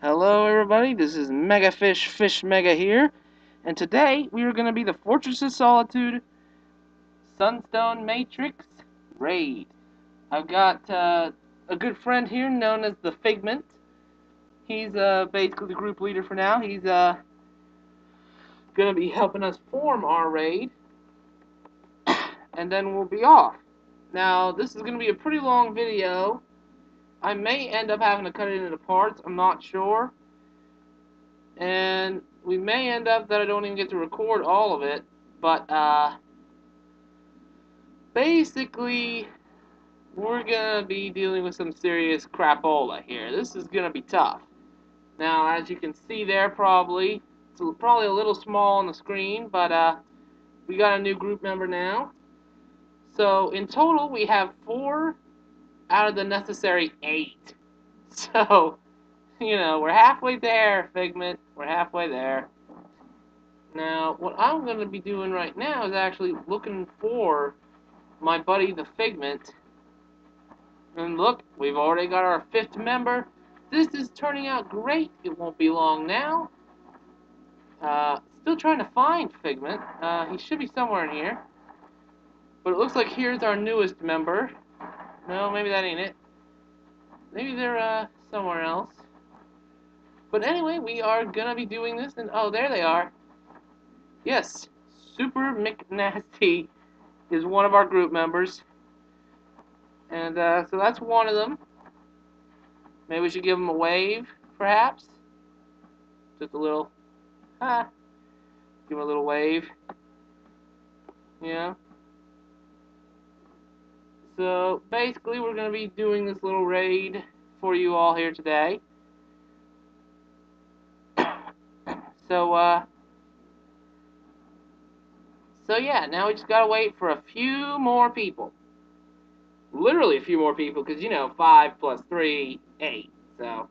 Hello everybody, this is Fish Mega here, and today we are going to be the Fortress of Solitude Sunstone Matrix Raid. I've got a good friend here known as the Figment. He's basically the group leader for now. He's going to be helping us form our raid, and then we'll be off. Now, this is going to be a pretty long video. I may end up having to cut it into parts, I'm not sure. And we may end up that I don't even get to record all of it, but basically we're gonna be dealing with some serious crapola here. This is gonna be tough. Now, as you can see there, probably it's probably a little small on the screen, but we got a new group member now. So in total, we have 4 out of the necessary 8. So, you know, we're halfway there, Figment. We're halfway there. Now, what I'm going to be doing right now is actually looking for my buddy, the Figment. And look, we've already got our 5th member. This is turning out great. It won't be long now. Still trying to find Figment. He should be somewhere in here. But it looks like here's our newest member. No, maybe that ain't it. Maybe they're somewhere else. But anyway, we are going to be doing this. And oh, there they are. Yes, Super McNasty is one of our group members. And so that's one of them. Maybe we should give him a wave, perhaps. Just a little, give him a little wave. Yeah. So basically, we're going to be doing this little raid for you all here today. So yeah, now we just gotta wait for a few more people. Literally a few more people, because, you know, 5 plus 3, 8. So,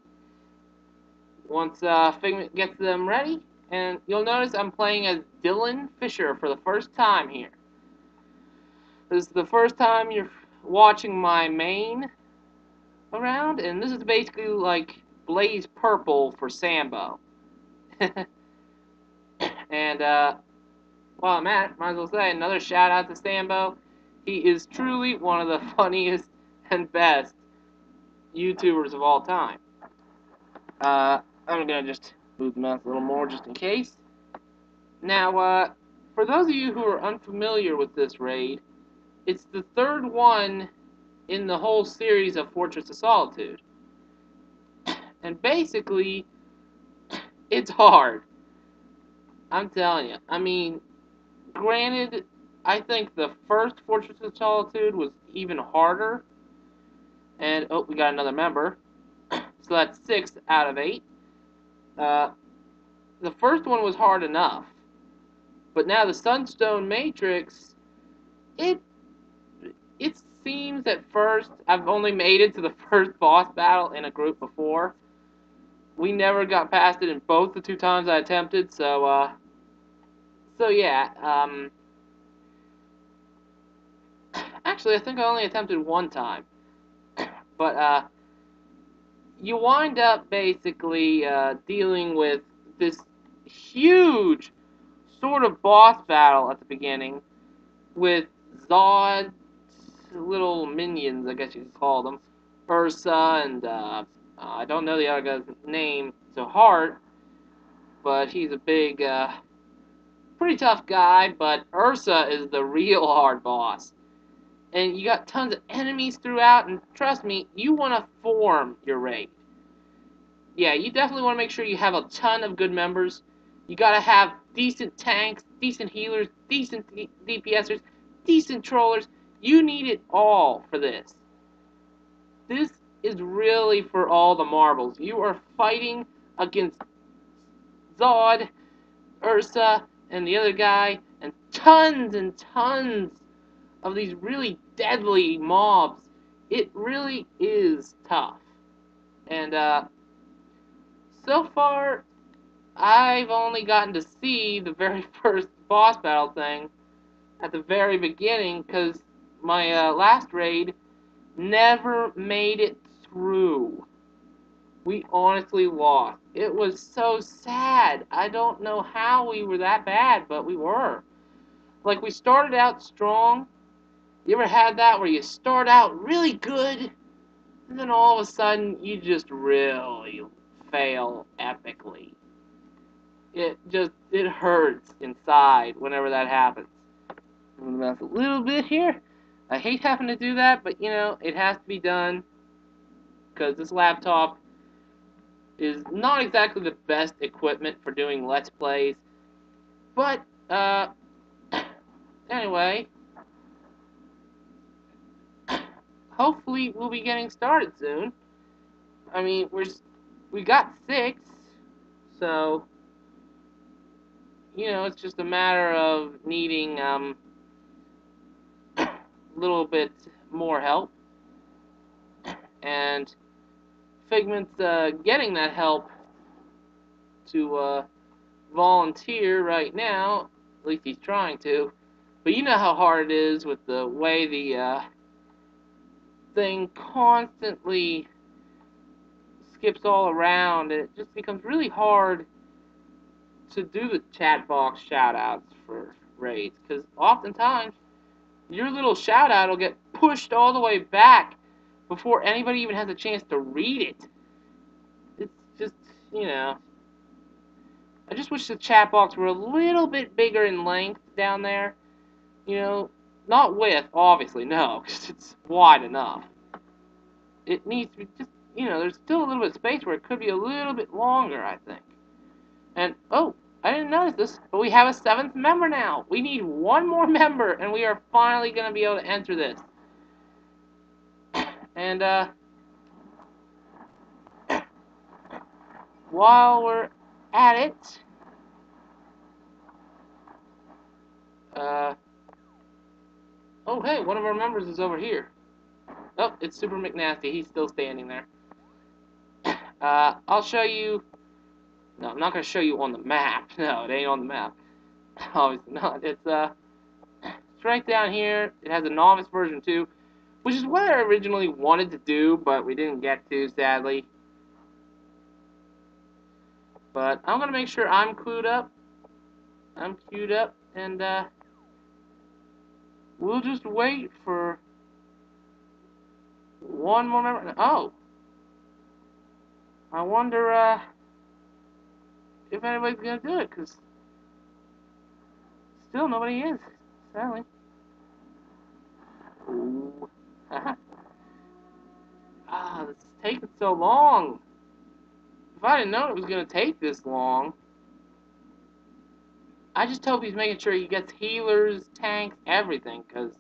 once Figment gets them ready, and you'll notice I'm playing as Dylan Fisher for the first time here. This is the first time you're watching my main around, and this is basically like Blaze Purple for Sambo. And, while I'm at it, might as well say another shout out to Sambo. He is truly one of the funniest and best YouTubers of all time. I'm gonna just move the mouse a little more just in case. Now, for those of you who are unfamiliar with this raid, it's the 3rd one in the whole series of Fortress of Solitude. And basically, it's hard. I'm telling you. I mean, granted, I think the first Fortress of Solitude was even harder. And, oh, we got another member. So that's 6 out of 8. The first one was hard enough. But now the Sunstone Matrix, it seems at first, I've only made it to the first boss battle in a group before. We never got past it in both the 2 times I attempted, so yeah, actually I think I only attempted 1 time. But, you wind up basically, dealing with this huge sort of boss battle at the beginning with Zod's little minions, I guess you could call them. Ursa and, I don't know the other guy's name to heart, but he's a big, pretty tough guy, but Ursa is the real hard boss. And you got tons of enemies throughout, and trust me, you want to form your raid. Yeah, you definitely want to make sure you have a ton of good members. You got to have decent tanks, decent healers, decent DPSers, decent trollers. You need it all for this. This is really for all the marbles. You are fighting against Zod, Ursa, and the other guy, and tons of these really deadly mobs. It really is tough. And, so far, I've only gotten to see the very first boss battle thing at the very beginning, because my last raid never made it through. We honestly lost. It was so sad. I don't know how we were that bad, but we were. Like, we started out strong. You ever had that where you start out really good, and then all of a sudden you just really fail epically? It hurts inside whenever that happens. I'm gonna mess a little bit here. I hate having to do that, but it has to be done because this laptop is not exactly the best equipment for doing Let's Plays. But, anyway, hopefully we'll be getting started soon. I mean, we got 6, so, it's just a matter of needing, a little bit more help. And Figment's, getting that help to, volunteer right now. At least he's trying to. But you know how hard it is with the way the thing constantly skips all around, and it just becomes really hard to do the chat box shoutouts for raids, because oftentimes your little shoutout will get pushed all the way back before anybody even has a chance to read it. It's just, I just wish the chat box were a little bit bigger in length down there. Not width, obviously, no, because it's wide enough. It needs to be just, there's still a little bit of space where it could be a little bit longer, I think. And, oh, I didn't notice this, but we have a 7th member now. We need one more member, and we are finally going to be able to enter this. And, while we're at it, oh, hey, one of our members is over here. Oh, it's Super McNasty. He's still standing there. I'll show you. No, I'm not going to show you on the map. No, it ain't on the map. Obviously not. It's right down here. It has a novice version too, which is what I originally wanted to do, but we didn't get to, sadly. But I'm going to make sure I'm queued up. I'm queued up, and we'll just wait for one more member. Oh, I wonder if anybody's going to do it, because still nobody is, sadly. Ooh. This is taking so long. If I didn't know it was going to take this long, I just hope he's making sure he gets healers, tanks, everything, because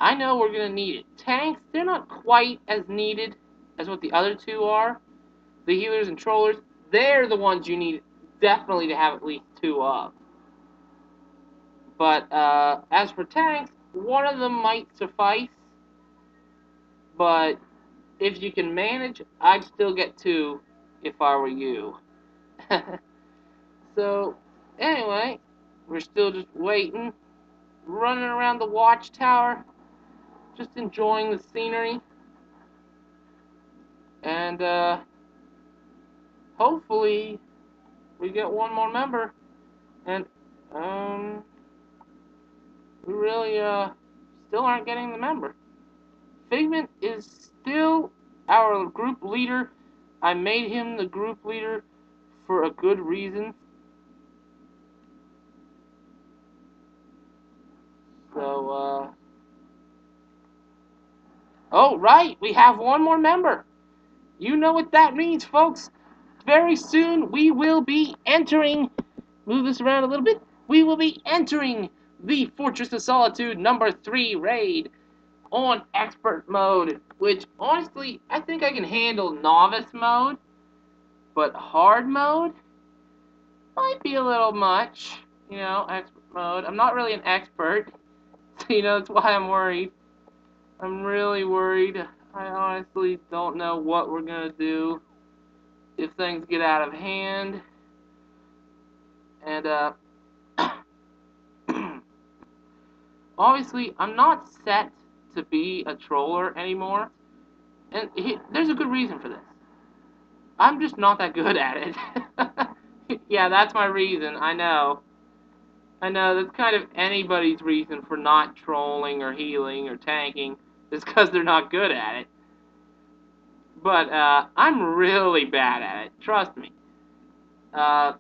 I know we're going to need it. Tanks, they're not quite as needed as what the other two are. The healers and trollers, they're the ones you need definitely to have at least 2 of. But as for tanks, one of them might suffice. But if you can manage, I'd still get 2 if I were you. So, anyway, we're still just waiting, running around the watchtower, just enjoying the scenery. And, hopefully, we get one more member. And, we really, still aren't getting the member. Figment is still our group leader. I made him the group leader for a good reason. So, oh, right, we have one more member. You know what that means, folks. Very soon, we will be entering, move this around a little bit, we will be entering the Fortress of Solitude number 3 raid on expert mode, which, honestly, I think I can handle novice mode, but hard mode might be a little much, expert mode. I'm not really an expert, so, that's why I'm worried. I'm really worried. I honestly don't know what we're going to do if things get out of hand. And, obviously, I'm not set to be a troller anymore. And there's a good reason for this. I'm just not that good at it. Yeah, that's my reason. I know. I know, that's kind of anybody's reason for not trolling or healing or tanking, is because they're not good at it. But I'm really bad at it, trust me. Uh,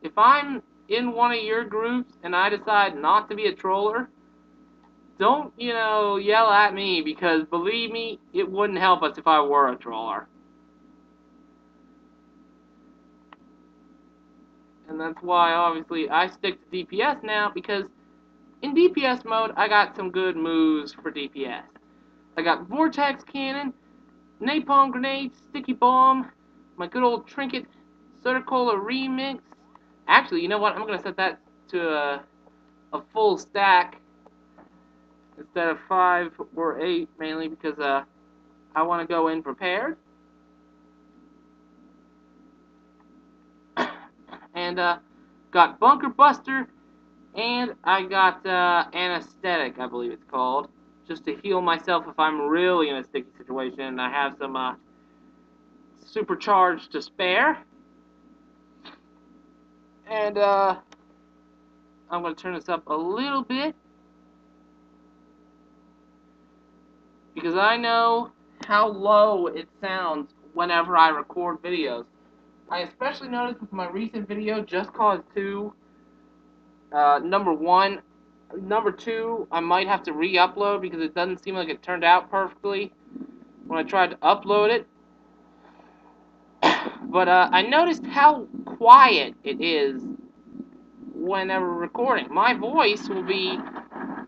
if I'm in one of your groups and I decide not to be a troller, don't, yell at me, because believe me, it wouldn't help us if I were a troller. And that's why, obviously, I stick to DPS now, because in DPS mode, I got some good moves for DPS. I got Vortex Cannon, Napalm Grenade, Sticky Bomb, my good old Trinket Soda Cola Remix. Actually, you know what? I'm going to set that to a full stack instead of 5 or 8, mainly because I want to go in prepared. And got Bunker Buster, and I got Anesthetic, I believe it's called, just to heal myself if I'm really in a sticky situation and I have some supercharge to spare. And I'm going to turn this up a little bit, because I know how low it sounds whenever I record videos. I especially noticed with my recent video, Just Cause 2, number 1. Number 2, I might have to re-upload because it doesn't seem like it turned out perfectly when I tried to upload it. But I noticed how quiet it is whenever recording. My voice will be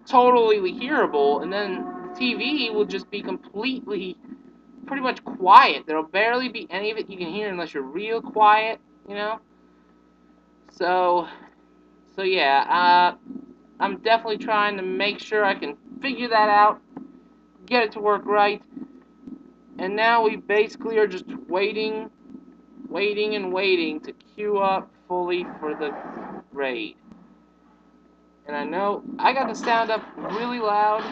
totally hearable, and then the TV will just be completely, pretty much quiet. There'll barely be any of it you can hear unless you're real quiet, So yeah, I'm definitely trying to make sure I can figure that out, get it to work right, and now we basically are just waiting and waiting to queue up fully for the raid. And I know I got the sound up really loud.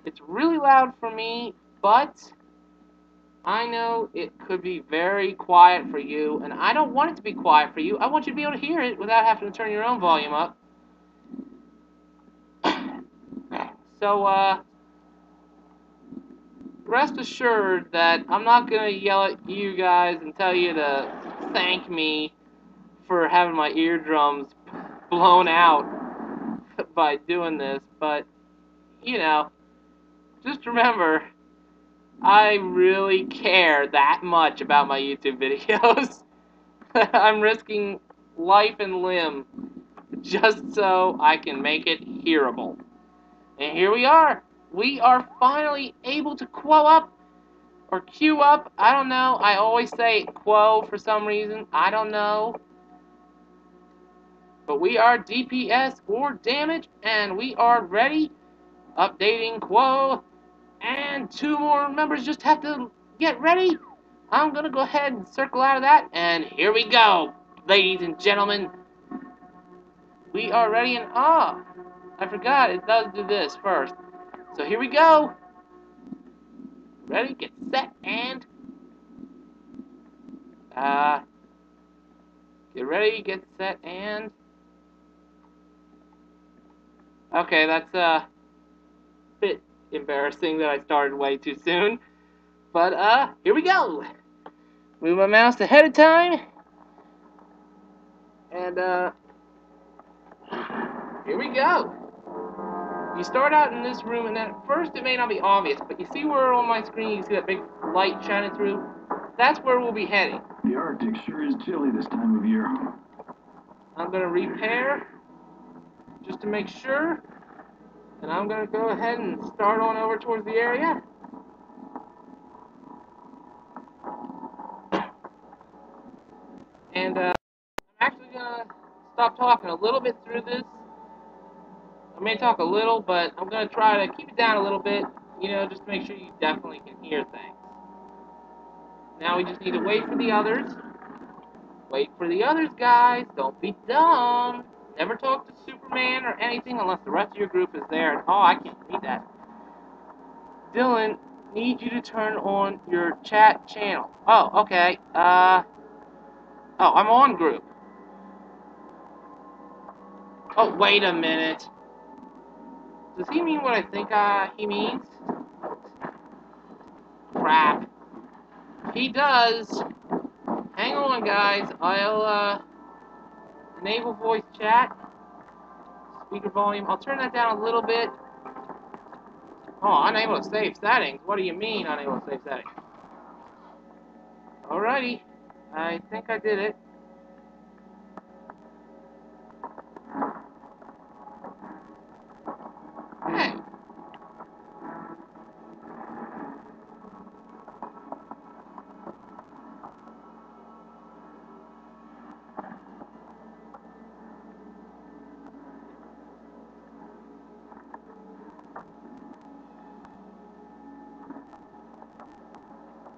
It's really loud for me, but I know it could be very quiet for you, and I don't want it to be quiet for you. I want you to be able to hear it without having to turn your own volume up. So, rest assured that I'm not going to yell at you guys and tell you to thank me for having my eardrums blown out by doing this, but, just remember, I really care that much about my YouTube videos. I'm risking life and limb just so I can make it hearable. And here we are. We are finally able to queue up, or queue up. I don't know. I always say quo for some reason. I don't know. But we are DPS or damage, and we are ready. Updating quo. And 2 more members just have to get ready. I'm going to go ahead and circle out of that. And here we go, ladies and gentlemen. We are ready, and I forgot, it does do this first. So here we go. Ready, get set, and get ready, get set, and okay, that's a bit embarrassing that I started way too soon. But here we go. Move my mouse ahead of time. And here we go. You start out in this room, and then at first it may not be obvious, but you see where on my screen you see that big light shining through? That's where we'll be heading. The Arctic sure is chilly this time of year. I'm going to repair, just to make sure, and I'm going to go ahead and start on over towards the area. And I'm actually going to stop talking a little bit through this. I may talk a little, but I'm going to try to keep it down a little bit, just to make sure you definitely can hear things. Now we just need to wait for the others. Wait for the others, guys. Don't be dumb. Never talk to Superman or anything unless the rest of your group is there. Oh, I can't read that. Dylan, need you to turn on your chat channel. Oh, okay. Oh, I'm on group. Oh, wait a minute. Does he mean what I think he means? Crap. If he does, hang on, guys. I'll enable voice chat. Speaker volume. I'll turn that down a little bit. Oh, unable to save settings. What do you mean unable to save settings? Alrighty. I think I did it. Hey.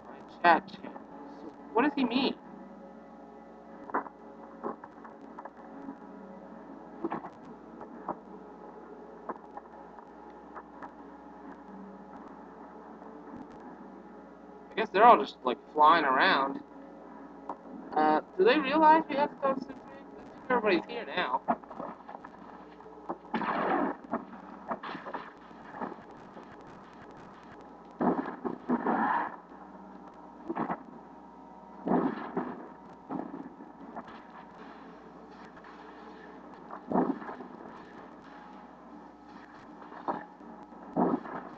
My chat channel. So what does he mean? I guess they're all just like flying around. Do they realize we have to go to Superman? I think everybody's here now.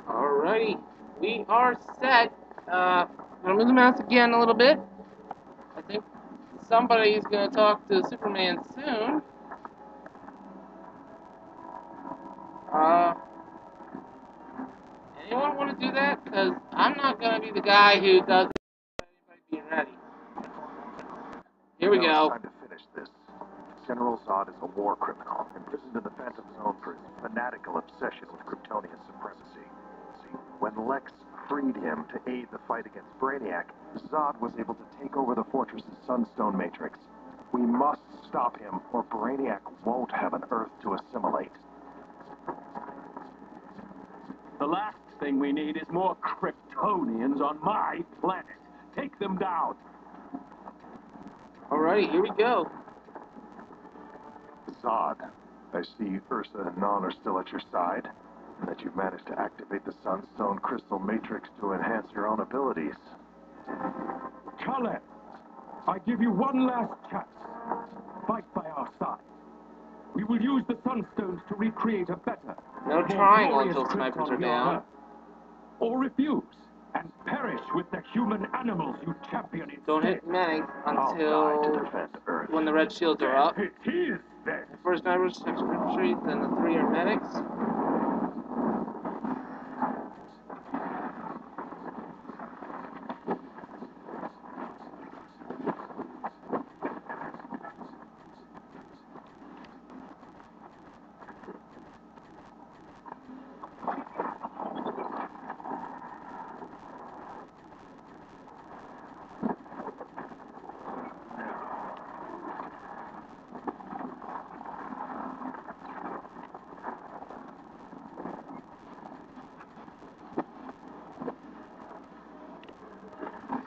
Alrighty, we are set. I'm gonna move the mouse again a little bit. I think somebody's gonna talk to Superman soon. Anyone want to do that? Because I'm not gonna be the guy who does it without anybody being ready. Here we go. It's time to finish this. General Zod is a war criminal, imprisoned in the Phantom Zone for his fanatical obsession with Kryptonian supremacy. See, when Lex freed him to aid the fight against Brainiac, Zod was able to take over the fortress's Sunstone matrix. We must stop him, or Brainiac won't have an Earth to assimilate. The last thing we need is more Kryptonians on my planet. Take them down. Alrighty, here we go. Zod, I see Ursa and Non are still at your side, and that you've managed to activate the Sunstone crystal matrix to enhance your own abilities. Khaled, I give you one last chance. Fight by our side. We will use the Sunstones to recreate a better, No more triangle glorious until snipers Krypton are here on down. Earth. Or refuse and perish with the human animals you champion instead. Don't hit medics I'll die to until defend Earth. when the red shields are up. It is then. The first snipers, next infantry, then the 3 are medics.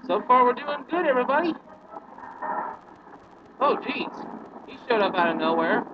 So far, we're doing good, everybody. Oh, jeez. He showed up out of nowhere.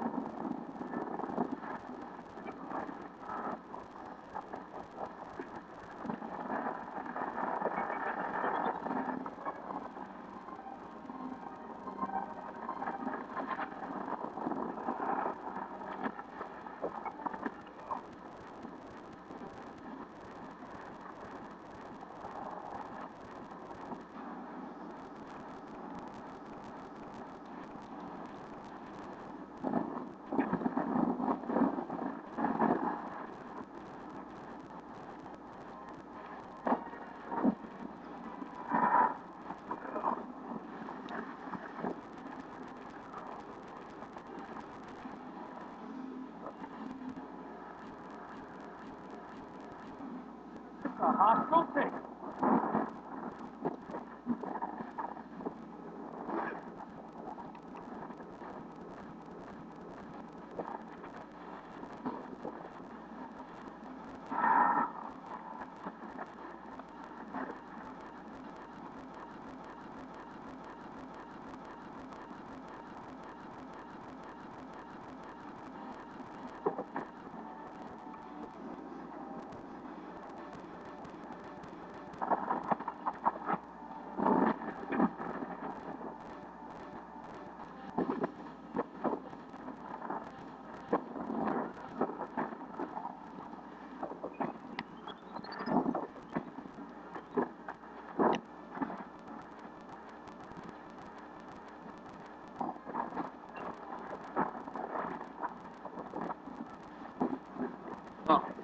A hostile thing.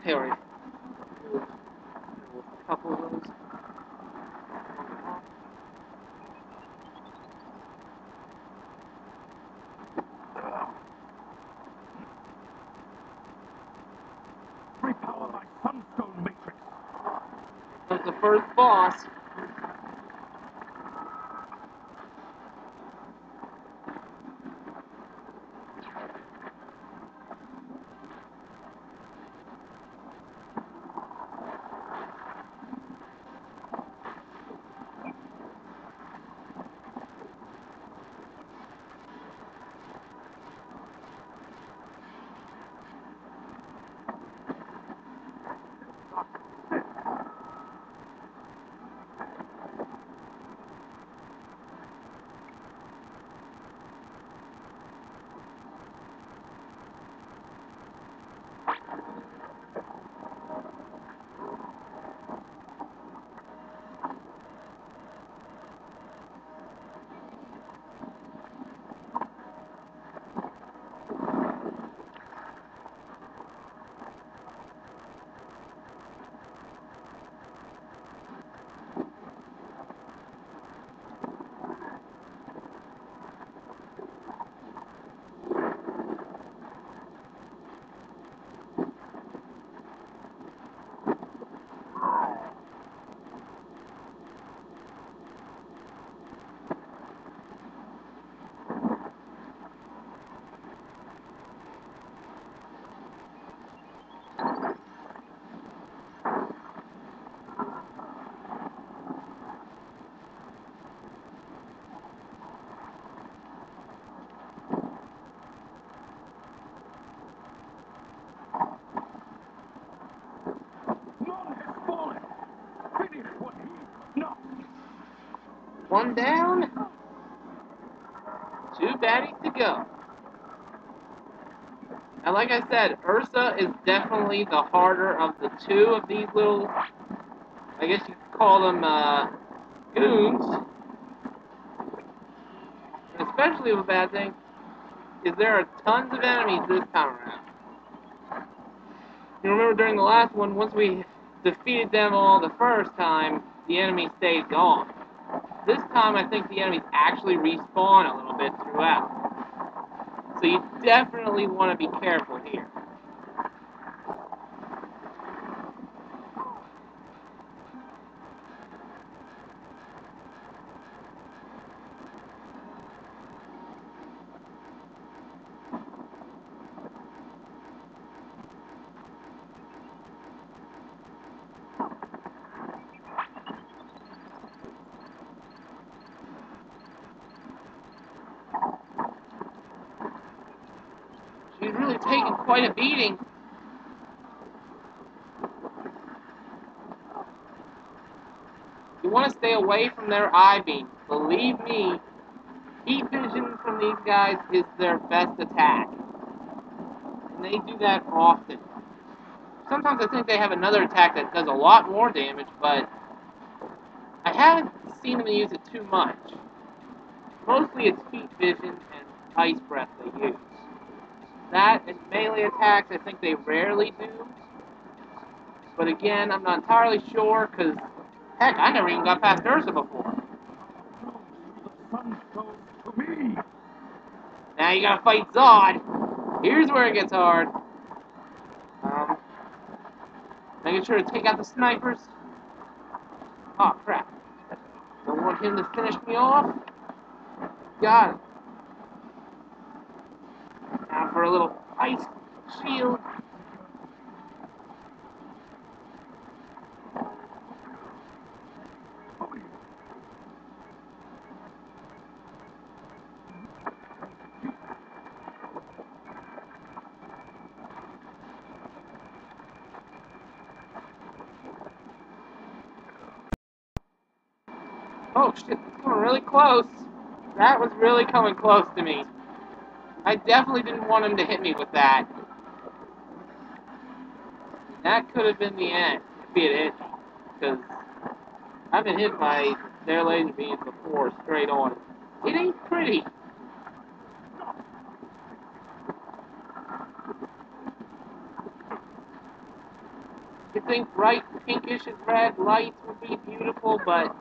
Hey, already. A couple of those. Repower my Sunstone matrix. That's the first boss. None has fallen. Finish what he could not. One down. Two baddies to go. And like I said, Ursa is definitely the harder of the two of these little, I guess you could call them goons. And especially the bad thing is there are tons of enemies this time around. You remember during the last one, once we defeated them all the first time, the enemy stayed gone. This time I think the enemies actually respawn a little bit throughout. So you definitely want to be careful here. She's really taking quite a beating. You want to stay away from their eye beam. Believe me, heat vision from these guys is their best attack. And they do that often. Sometimes I think they have another attack that does a lot more damage, but I haven't seen them use it too much. Mostly it's heat vision and ice breath they use. That and melee attacks I think they rarely do. But again, I'm not entirely sure, because, heck, I never even got past Ursa before. Sunstone to me. Now you gotta fight Zod. Here's where it gets hard. Making sure to take out the snipers. Oh, crap. Don't want him to finish me off. Got him. Now for a little ice shield. Oh shit, that's coming really close. That was really coming close to me. I definitely didn't want him to hit me with that. That could have been the end if he had hit me. Because I've been hit by their laser beams before, straight on. It ain't pretty. You think bright pinkish and red lights would be beautiful, but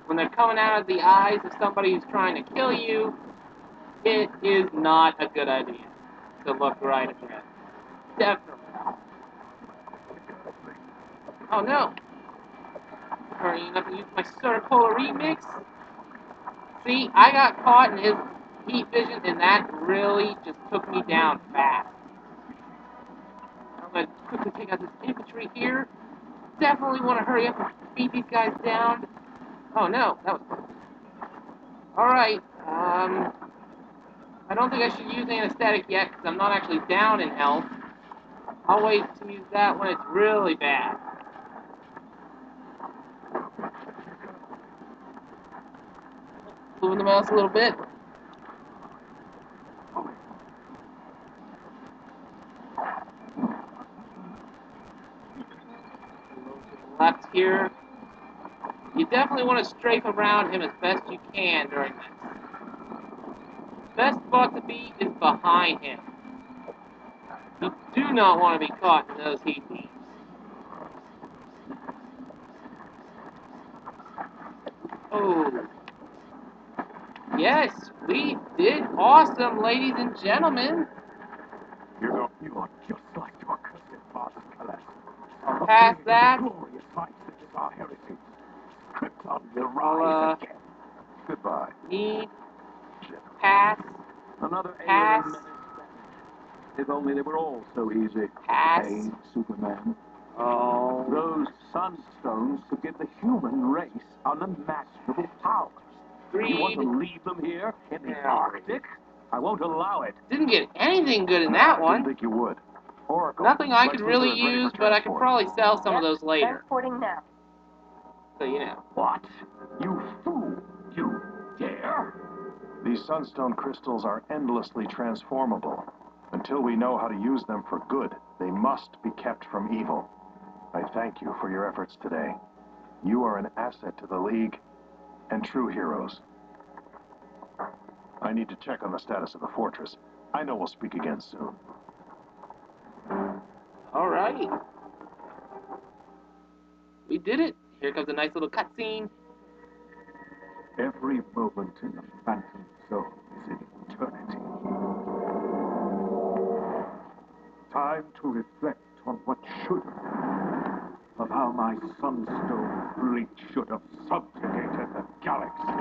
when they're coming out of the eyes of somebody who's trying to kill you, it is not a good idea to look right ahead. Definitely. Oh no! Hurrying enough to use my Soda Cola remix. See, I got caught in his heat vision, and that really just took me down fast. I'm going to quickly take out this infantry here. Definitely want to hurry up and beat these guys down. Oh no, that was close. Alright, I don't think I should use anesthetic yet, because I'm not actually down in health. I'll wait to use that when it's really bad. Moving the mouse a little bit. Left here. You definitely want to strafe around him as best you can during this. Best spot to be is behind him. You do not want to be caught in those heat beams. Oh. Yes, we did awesome, ladies and gentlemen. You are just like your cursed father, Kalesh. Past that. Glorious light that is our heritage. Krypton will rise again. Goodbye. Need. Pass. Another Pass. alien menace. If only they were all so easy. Pass. Hey, Superman. Oh. Those sunstones could give the human race unimaginable powers. You want to leave them here in the Arctic? I won't allow it. Didn't get anything good in that Didn't one. think you would. Oracle. Nothing I Lex could really Luthor is ready for use, but I could transport. probably sell some of those later. Transporting now. So you know. What? You fool! You dare? These sunstone crystals are endlessly transformable. Until we know how to use them for good, they must be kept from evil. I thank you for your efforts today. You are an asset to the League and true heroes. I need to check on the status of the fortress. I know we'll speak again soon. Alrighty. We did it. Here comes a nice little cutscene. Every moment in the Phantom Zone is an eternity. Time to reflect on what should have been, of how my Sunstone fleet should have subjugated the galaxy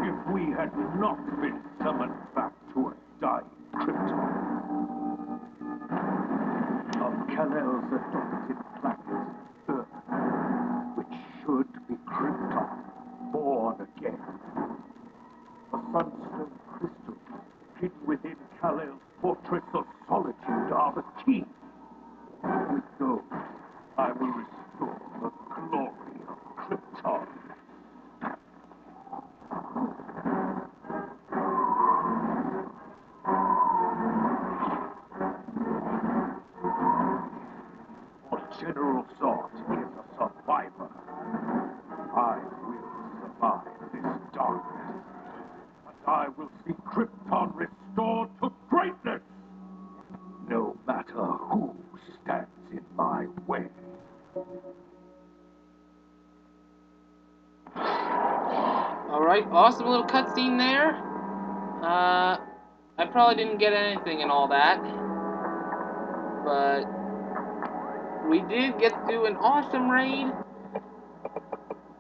if we had not been summoned back to a dying Krypton. Of Kal-El's adopted planet, Earth, which should be Krypton, born again. The Sunstone crystals hidden within Kal-El's fortress of solitude are the key. With those, I will restore the glory of Krypton. For General Zod is a survivor. I will survive this darkness. And I will see Krypton restored to greatness. No matter who stands in my way. Alright, awesome little cutscene there. I probably didn't get anything in all that. But we did get to do an awesome raid.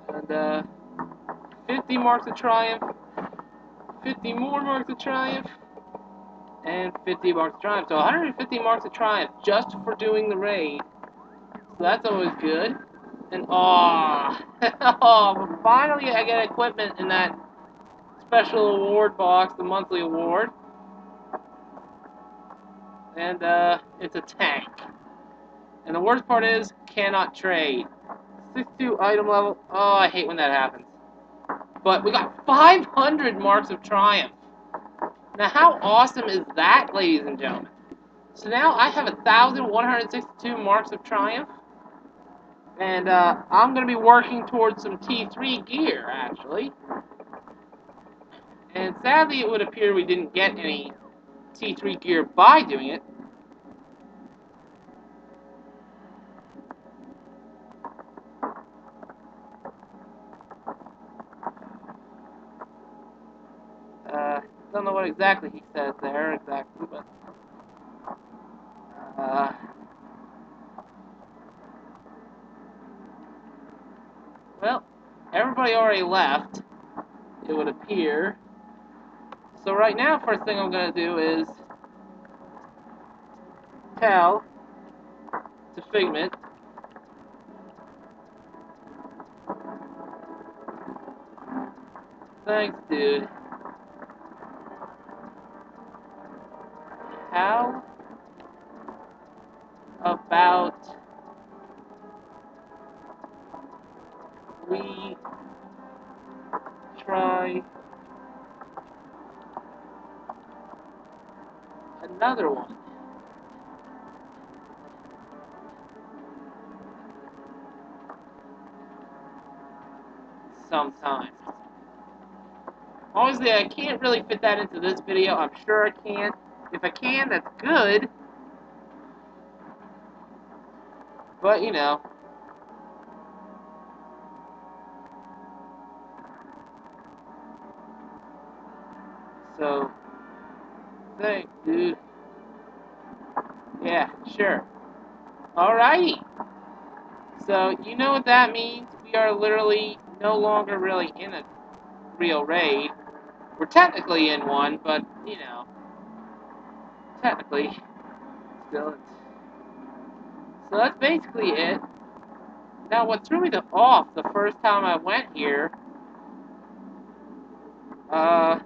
And 50 marks of triumph. 50 more marks of triumph. And 50 marks of triumph. So 150 marks of triumph just for doing the raid. So that's always good. And oh, finally I get equipment in that special award box, the monthly award. And it's a tank. And the worst part is, cannot trade. 62 item level. Oh, I hate when that happens. But we got 500 marks of triumph. Now, how awesome is that, ladies and gentlemen? So now I have 1,162 marks of triumph. And I'm going to be working towards some T3 gear, actually. And sadly, it would appear we didn't get any T3 gear by doing it. Don't know what exactly he says there exactly, but well, everybody already left, it would appear. So right now, first thing I'm gonna do is tell to Figment thanks, dude. How about we try another one? Sometimes. Obviously, I can't really fit that into this video. I'm sure I can. If I can, that's good. But, you know. So, thanks, dude. Yeah, sure. Alrighty. So, you know what that means? We are literally no longer really in a real raid. We're technically in one, but, you know, technically, still. So that's basically it. Now, what threw me off the first time I went here, oh,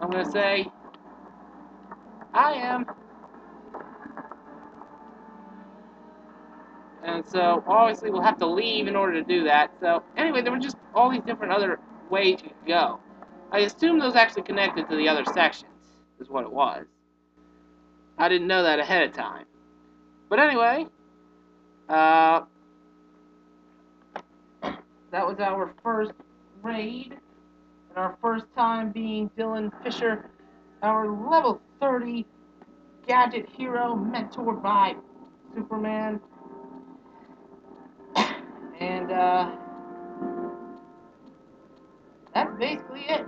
I'm gonna say, I am. And so, obviously, we'll have to leave in order to do that. So, anyway, there were just all these different other ways you could go. I assume those actually connected to the other sections, is what it was. I didn't know that ahead of time. But anyway, that was our first raid, and our first time being Dylan Fisher, our level 30 gadget hero mentored by Superman. And that's basically it.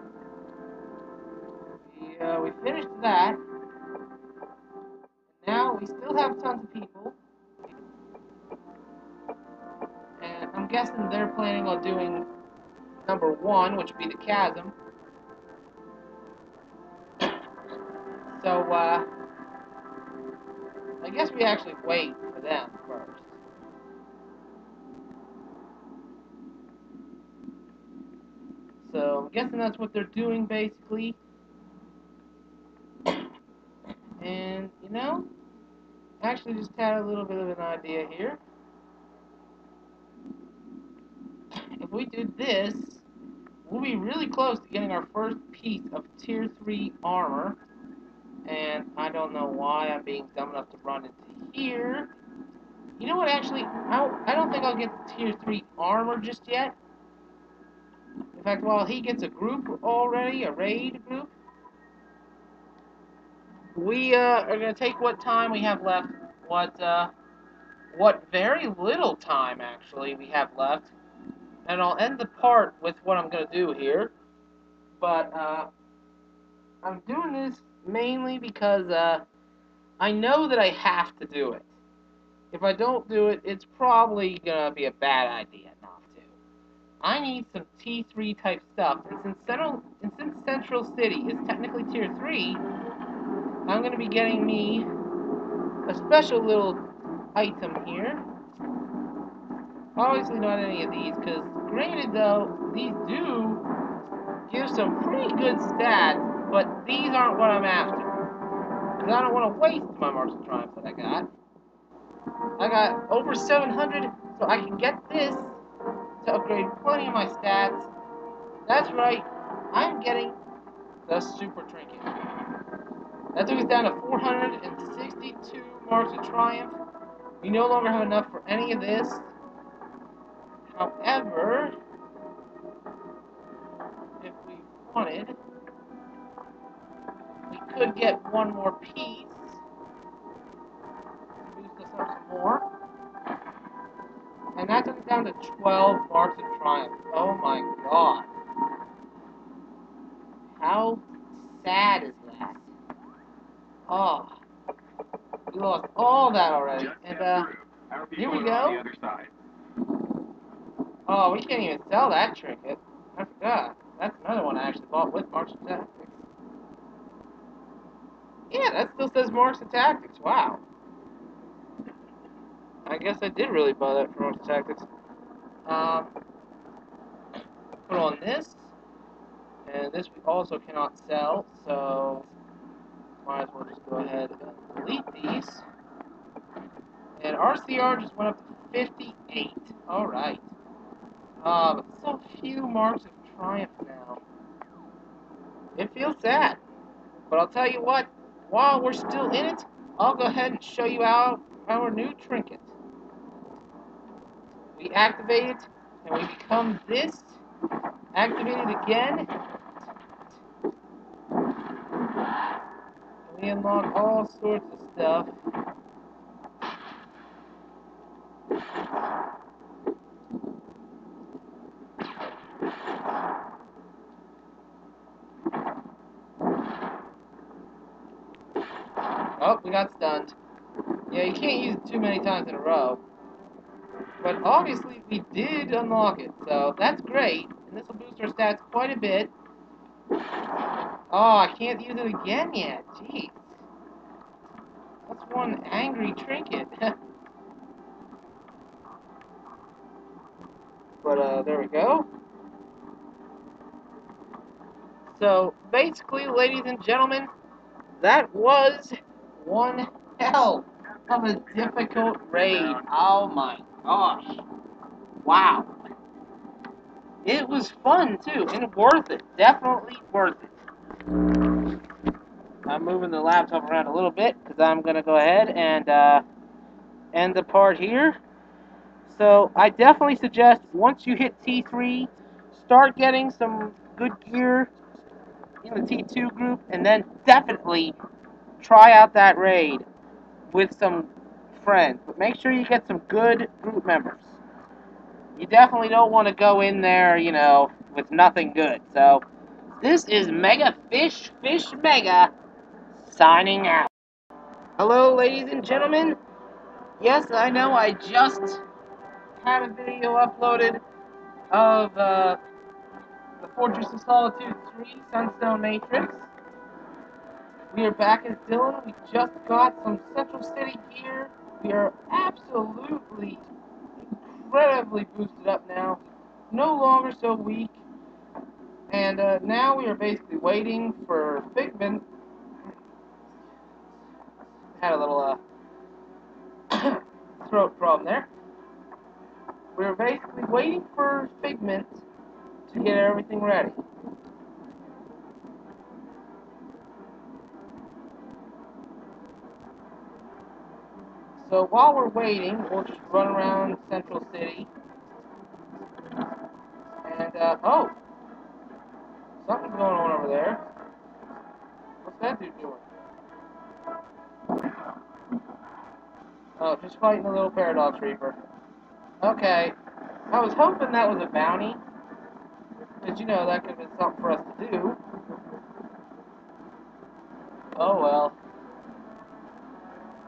We finished that. Now we still have tons of people. And I'm guessing they're planning on doing number 1, which would be the chasm. So, I guess we actually wait for them first. So, I'm guessing that's what they're doing, basically. And, you know, I actually just had a little bit of an idea here. If we do this, we'll be really close to getting our first piece of Tier 3 armor. And I don't know why I'm being dumb enough to run into here. You know what, actually, I don't think I'll get Tier 3 armor just yet. In fact, while he gets a group already, a raid group, we are going to take what time we have left, what very little time, actually, we have left. And I'll end the part with what I'm going to do here. But, I'm doing this mainly because, I know that I have to do it. If I don't do it, it's probably going to be a bad idea not to. I need some T3 type stuff, and since Central City is technically Tier 3, I'm going to be getting me a special little item here. Obviously not any of these, because granted though, these do give some pretty good stats, but these aren't what I'm after. Because I don't want to waste my Marks of Triumph that I got. I got over 700, so I can get this to upgrade plenty of my stats. That's right, I'm getting the Super Trinket. That took us down to 462 Marks of Triumph. We no longer have enough for any of this. However, if we wanted, we could get one more piece. Boost us up some more. And that took us down to 12 Marks of Triumph. Oh my god. Oh, we lost all that already. And, here we go. Oh, we can't even sell that trinket. I forgot. That's another one I actually bought with Marks and Tactics. Yeah, that still says Marks and Tactics. Wow. I guess I did really buy that for Marks and Tactics. Put on this. And this we also cannot sell, so might as well just go ahead and delete these. And RCR just went up to 58. Alright. But so few marks of triumph now. It feels sad. But I'll tell you what, while we're still in it, I'll go ahead and show you out our new trinket. We activate it, and we become this. Activate it again. And we unlock all sorts of stuff. Oh, we got stunned. Yeah, you can't use it too many times in a row. But obviously we did unlock it, so that's great. And this will boost our stats quite a bit. Oh, I can't use it again yet. Jeez. That's one angry trinket. But, there we go. So, basically, ladies and gentlemen, that was one hell of a difficult raid. Oh my gosh. Wow. It was fun, too, and worth it. Definitely worth it. I'm moving the laptop around a little bit, because I'm going to go ahead and end the part here. So, I definitely suggest, once you hit T3, start getting some good gear in the T2 group, and then definitely try out that raid with some friends. But make sure you get some good group members. You definitely don't want to go in there, you know, with nothing good. So, this is Mega Fish Mega, signing out. Hello, ladies and gentlemen. Yes, I know I just had a video uploaded of the Fortress of Solitude 3 Sunstone Matrix. We are back as Dylan. We just got some Central City gear. We are absolutely incredibly boosted up now. No longer so weak. And now we are basically waiting for Figment. Had a little throat problem there. We're basically waiting for Figment to get everything ready. So while we're waiting, we'll just run around Central City. And, oh! Something's going on over there. What's that dude doing? Oh, just fighting a little Paradox Reaper. Okay. I was hoping that was a bounty. Because, you know, that could have been something for us to do. Oh, well.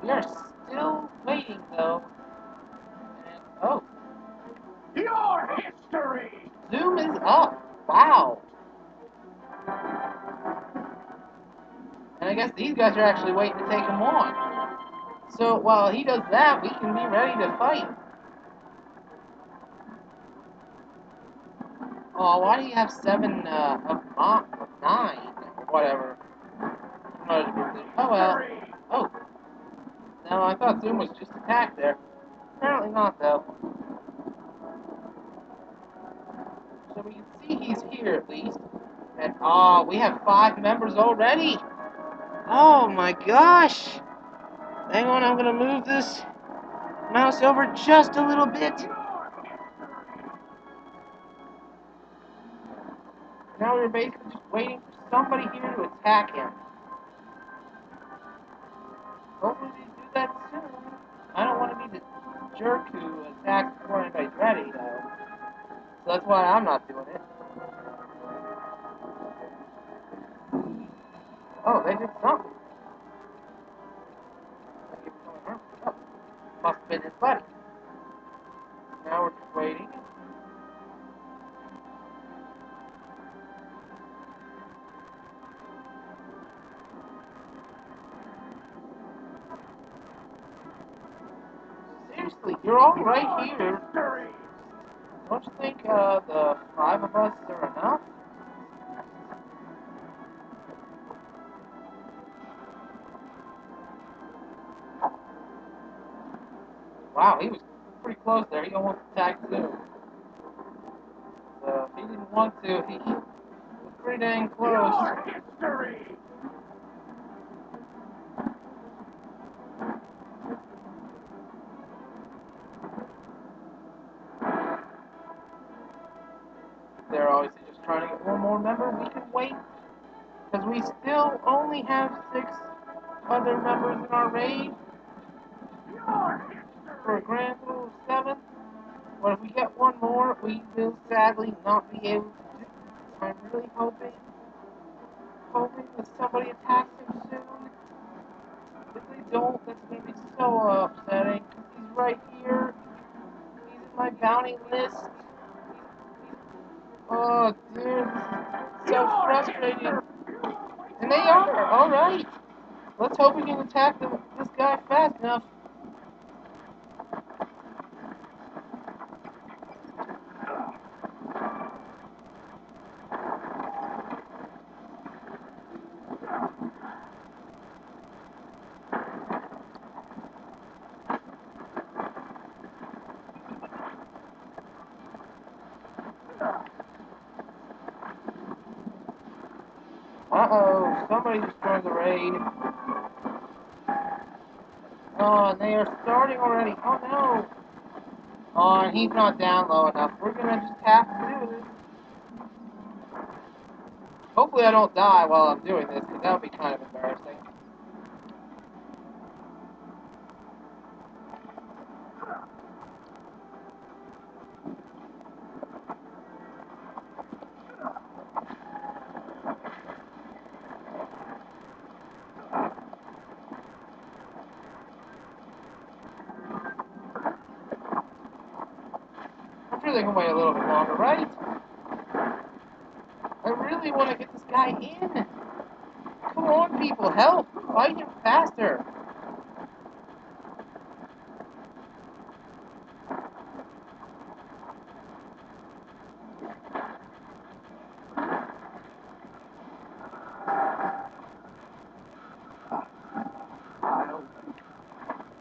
We are still waiting, though. And, oh. Your history! Zoom is up. Wow. And I guess these guys are actually waiting to take him on. So while he does that, we can be ready to fight. Oh, why do you have 7 of 9? Or whatever. Oh well. Oh. No, I thought Zoom was just attacked there. Apparently not, though. So we can see he's here at least. And oh, we have 5 members already. Oh my gosh. Hang on, I'm gonna move this mouse over just a little bit. Now we're basically just waiting for somebody here to attack him. Hopefully they do that soon. I don't want to be the jerk who attacks before anybody's ready, though. So that's why I'm not doing it. Oh, they did something. must have been his buddy. Now we're just waiting. Seriously, you're all right here. Don't you think the 5 of us are enough? Wow, he was pretty close there. He almost attacked too. So if he didn't want to, he was pretty dang close. They're obviously just trying to get one more member. We can wait, because we still only have 6 other members in our raid for a grand total of 7. But if we get one more, we will sadly not be able to do it. I'm really hoping that somebody attacks him soon. If they don't, that's going to be so upsetting. He's right here. He's in my bounty list. Oh, dude, this is so frustrating. And they are, alright. Let's hope we can attack this guy fast enough. Uh-oh, somebody destroyed the raid. Oh, and they are starting already. Oh, no. Oh, and he's not down low enough. We're going to just have to do this. Hopefully I don't die while I'm doing this, because that would be kind of embarrassing. I'm sure they can wait a little bit longer, right? I really want to get this guy in. Come on, people, help! Fight him faster!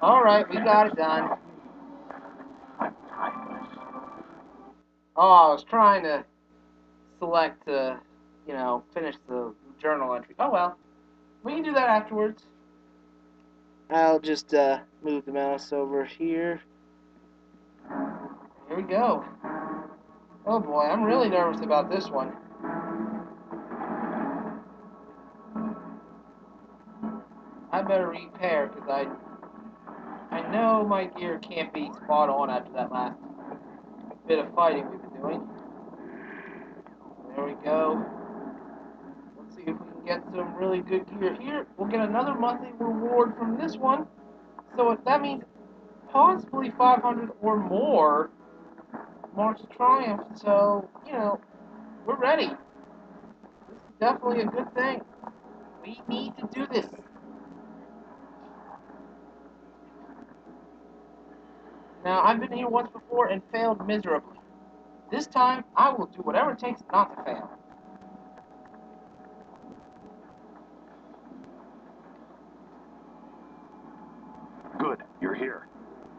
Alright, we got it done. Oh, I was trying to select to, finish the journal entry. Oh well. We can do that afterwards. I'll just move the mouse over here. Here we go. Oh boy, I'm really nervous about this one. I better repair, because I know my gear can't be spot on after that last bit of fighting we've been doing. There we go. Let's see if we can get some really good gear here. We'll get another monthly reward from this one. So that means possibly 500 or more March of Triumph. So, we're ready. This is definitely a good thing. We need to do this. Now, I've been here once before and failed miserably. This time, I will do whatever it takes not to fail. Good, you're here.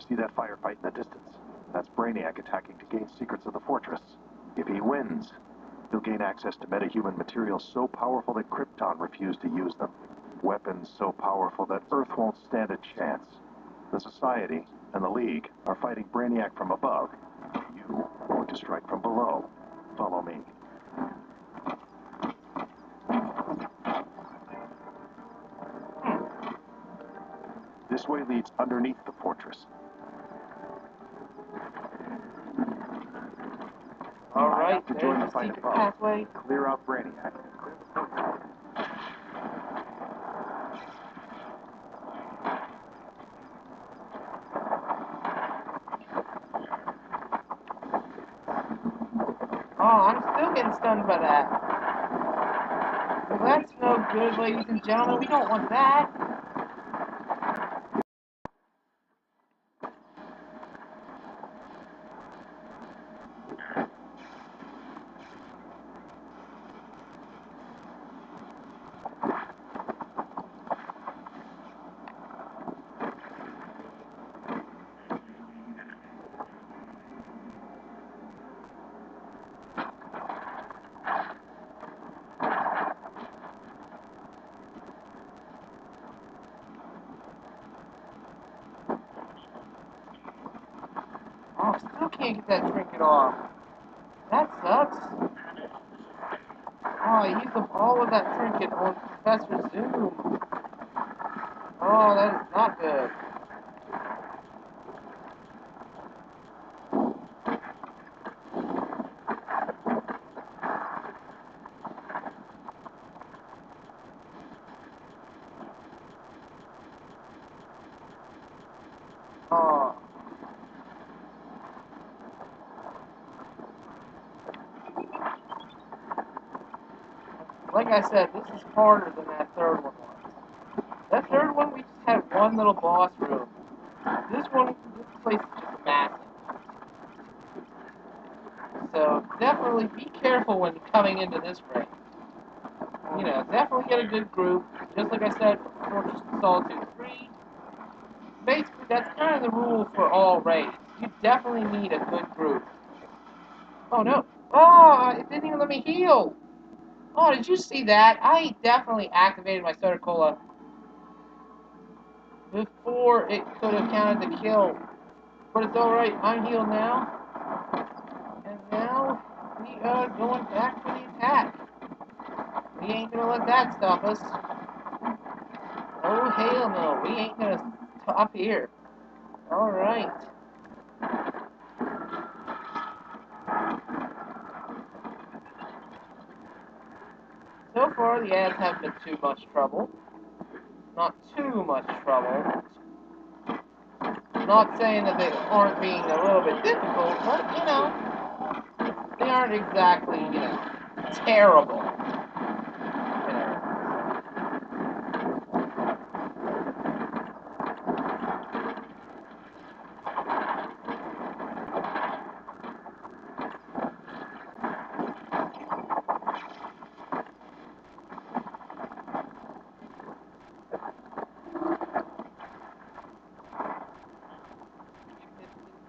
See that firefight in the distance? That's Brainiac attacking to gain secrets of the fortress. If he wins, he'll gain access to metahuman materials so powerful that Krypton refused to use them. Weapons so powerful that Earth won't stand a chance. The Society and the League are fighting Brainiac from above. You are going to strike from below. Follow me. This way leads underneath the fortress. Alright, To there's join the the fight secret above. pathway. Clear out Brainiac. I'm still getting stunned by that. Well, that's no good, ladies and gentlemen. We don't want that. Oh, still can't get that trinket off. That sucks. Oh, I used up all of that trinket on Professor Zoom. Oh, that is not good. Oh. Like I said, this is harder than that third one was. That third one, we just had one little boss room. This place is just massive. So definitely be careful when coming into this raid. You know, definitely get a good group. Just like I said, for Fortress of Solitude 3, basically that's kind of the rule for all raids. You definitely need a good group. Oh no. Oh, it didn't even let me heal. Oh, did you see that? I definitely activated my Soda Cola before it could have counted the kill. But it's alright, I'm healed now. And now we are going back for the attack. We ain't gonna let that stop us. Oh hell no, we ain't gonna stop here. Alright. So far the ads haven't been too much trouble. Not too much trouble. Not saying that they aren't being a little bit difficult, but you know, they aren't exactly, you know, terrible. You know.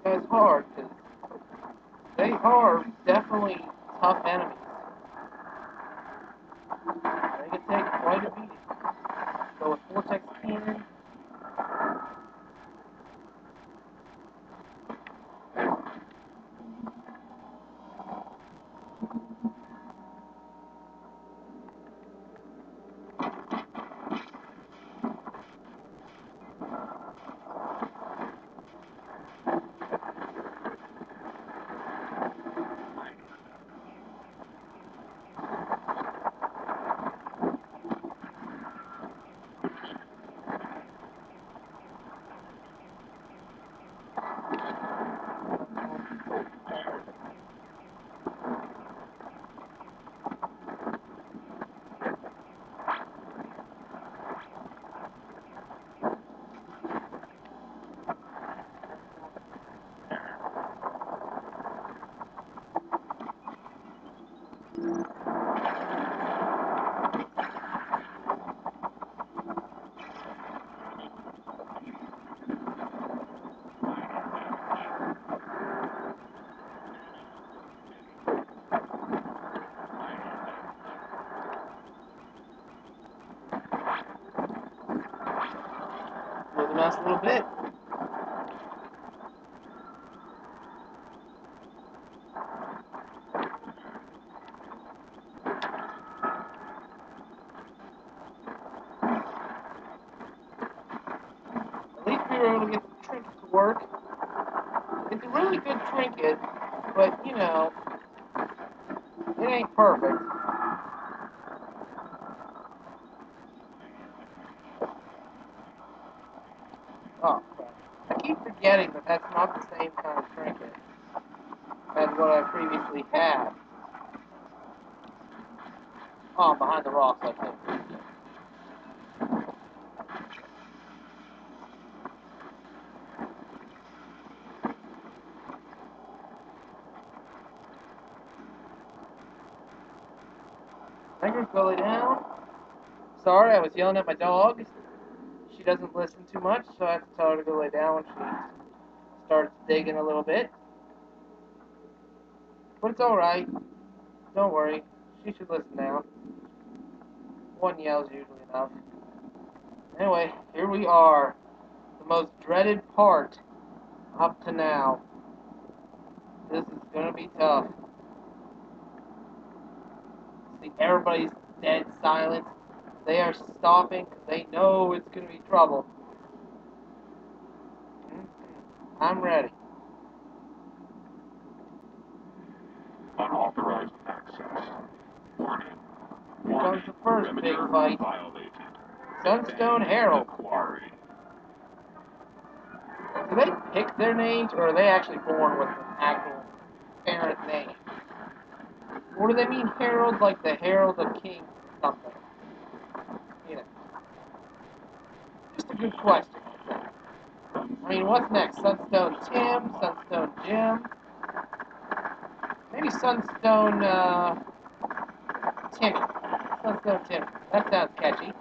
It's hard, because they are definitely tough enemies. They can take quite a beating. So with Vortex Cannon, blow the mouse a little bit. At least we were able to get the trinket to work. It's a really good trinket, but you know, it ain't perfect. Oh, crap. I keep forgetting that that's not the same kind of trinket as what I previously had. Oh, I'm behind the rocks, I think. Fingers, go lay down. Sorry, I was yelling at my dog. She doesn't listen too much, so I have to tell her to go lay down when she starts digging a little bit. But it's alright. Don't worry. She should listen now. One yell's usually enough. Anyway, here we are. The most dreaded part up to now. This is gonna be tough. See, everybody's dead silent. They are stopping because they know it's gonna be trouble. I'm ready. Unauthorized access. Warning. Here comes the first big fight. Violated. Sunstone Herald. Quarry. Do they pick their names, or are they actually born with an actual parent name? Or do they mean herald like the herald of kings or something? You know, just a good question, I think. I mean, what's next? Sunstone Tim, Sunstone Jim, maybe Sunstone Timmy. Sunstone Timmy. That sounds catchy.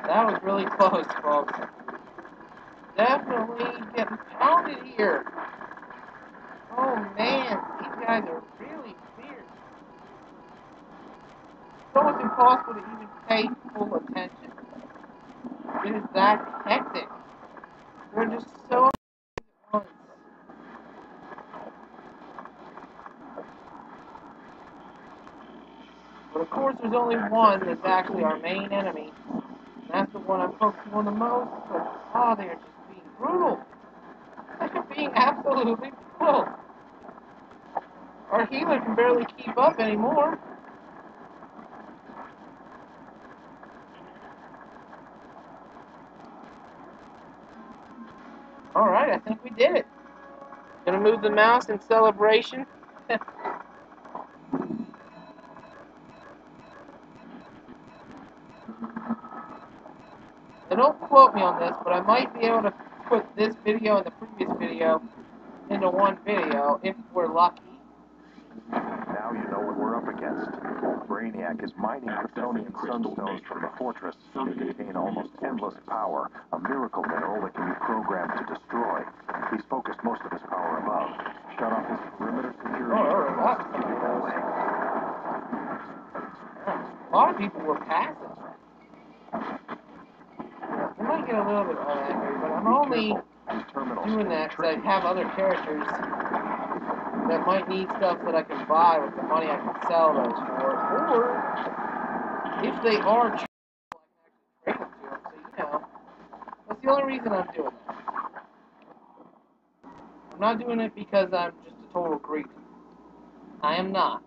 That was really close, folks. Definitely getting pounded here. Oh man, these guys are really fierce. It's almost impossible to even pay full attention. It is that hectic. They're just so at once. But of course, there's only one that's actually our main enemy. And that's the one I'm focusing on the most. But, oh, they are just being brutal. They're being absolutely brutal. Our healer can barely keep up anymore. Alright, I think we did it. Gonna move the mouse in celebration. Now don't quote me on this, but I might be able to put this video and the previous video into one video if we're lucky. Now you know what we're up against. Brainiac is mining Kryptonian sunstones from the fortress. They contain almost endless power, a miracle mineral that can be programmed to destroy. He's focused most of his power above. Shut off his perimeter security terminals to keep it that way. A lot of people were passing. I might get a little bit angry, but I'm only doing that because I have other characters that might need stuff that I can buy with the money I can sell those for. Or if they are true, I can actually trade them to them. So, you know, that's the only reason I'm doing that. I'm not doing it because I'm just a total greedy. I am not.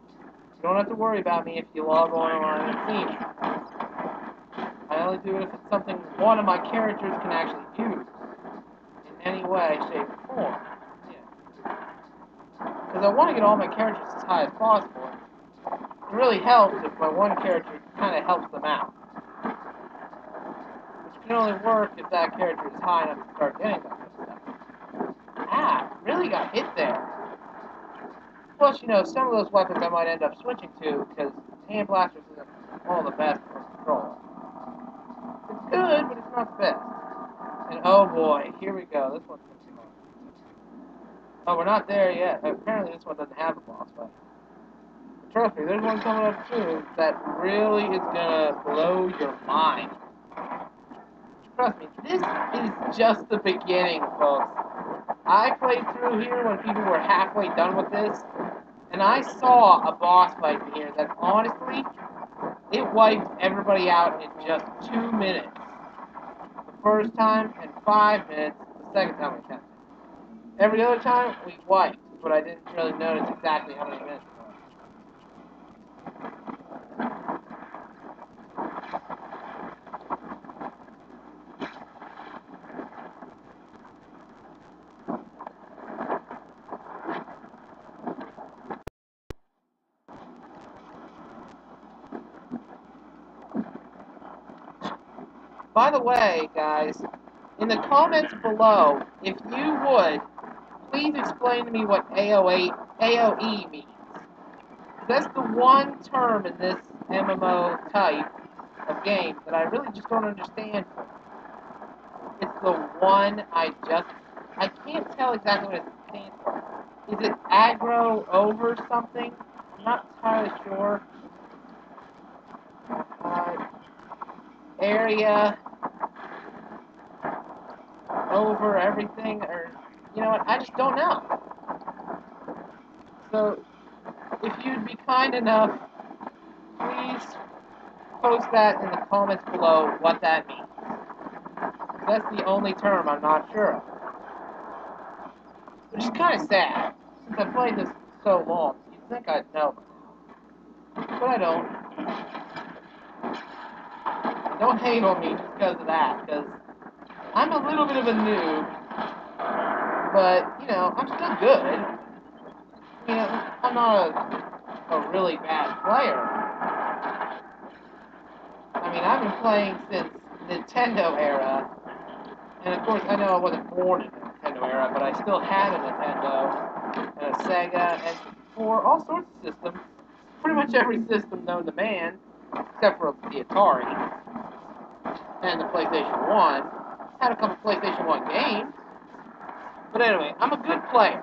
You don't have to worry about me if you log on and see me. I only do it if it's something one of my characters can actually use in any way, shape, or form. Yeah. Because I want to get all my characters as high as possible. It really helps if my one character kind of helps them out. Which can only work if that character is high enough to start getting that kind of stuff. Ah, really got hit there. Plus, you know, some of those weapons I might end up switching to because hand blasters isn't all the best for control. It's good, but it's not the best. And oh boy, here we go. This one's going to be hard. Oh, we're not there yet. Apparently this one doesn't have a boss fight. But trust me, there's one coming up soon that really is going to blow your mind. Trust me, this is just the beginning, folks. I played through here when people were halfway done with this, and I saw a boss fight in here that honestly, it wiped everybody out in just 2 minutes. The first time, and 5 minutes the second time we attempted. Every other time, we wiped, but I didn't really notice exactly how many minutes it was. By the way, guys, in the comments below, if you would, please explain to me what AOE means. That's the one term in this MMO type of game that I really just don't understand. It's the one I can't tell exactly what it stands for. Is it aggro over something? I'm not entirely sure. Area over everything, or you know what? I just don't know. So, if you'd be kind enough, please post that in the comments below what that means. That's the only term I'm not sure of. Which is kind of sad, since I've played this so long. You'd think I'd know by now. But I don't. Don't hate on me just because of that, because I'm a little bit of a noob, but, you know, I'm still good. You know, I'm not a really bad player. I mean, I've been playing since Nintendo era, and of course I know I wasn't born in the Nintendo era, but I still had a Nintendo, and a Sega, and for all sorts of systems. Pretty much every system known to man, except for the Atari, and the PlayStation 1. Had a couple PlayStation 1 games. But anyway, I'm a good player.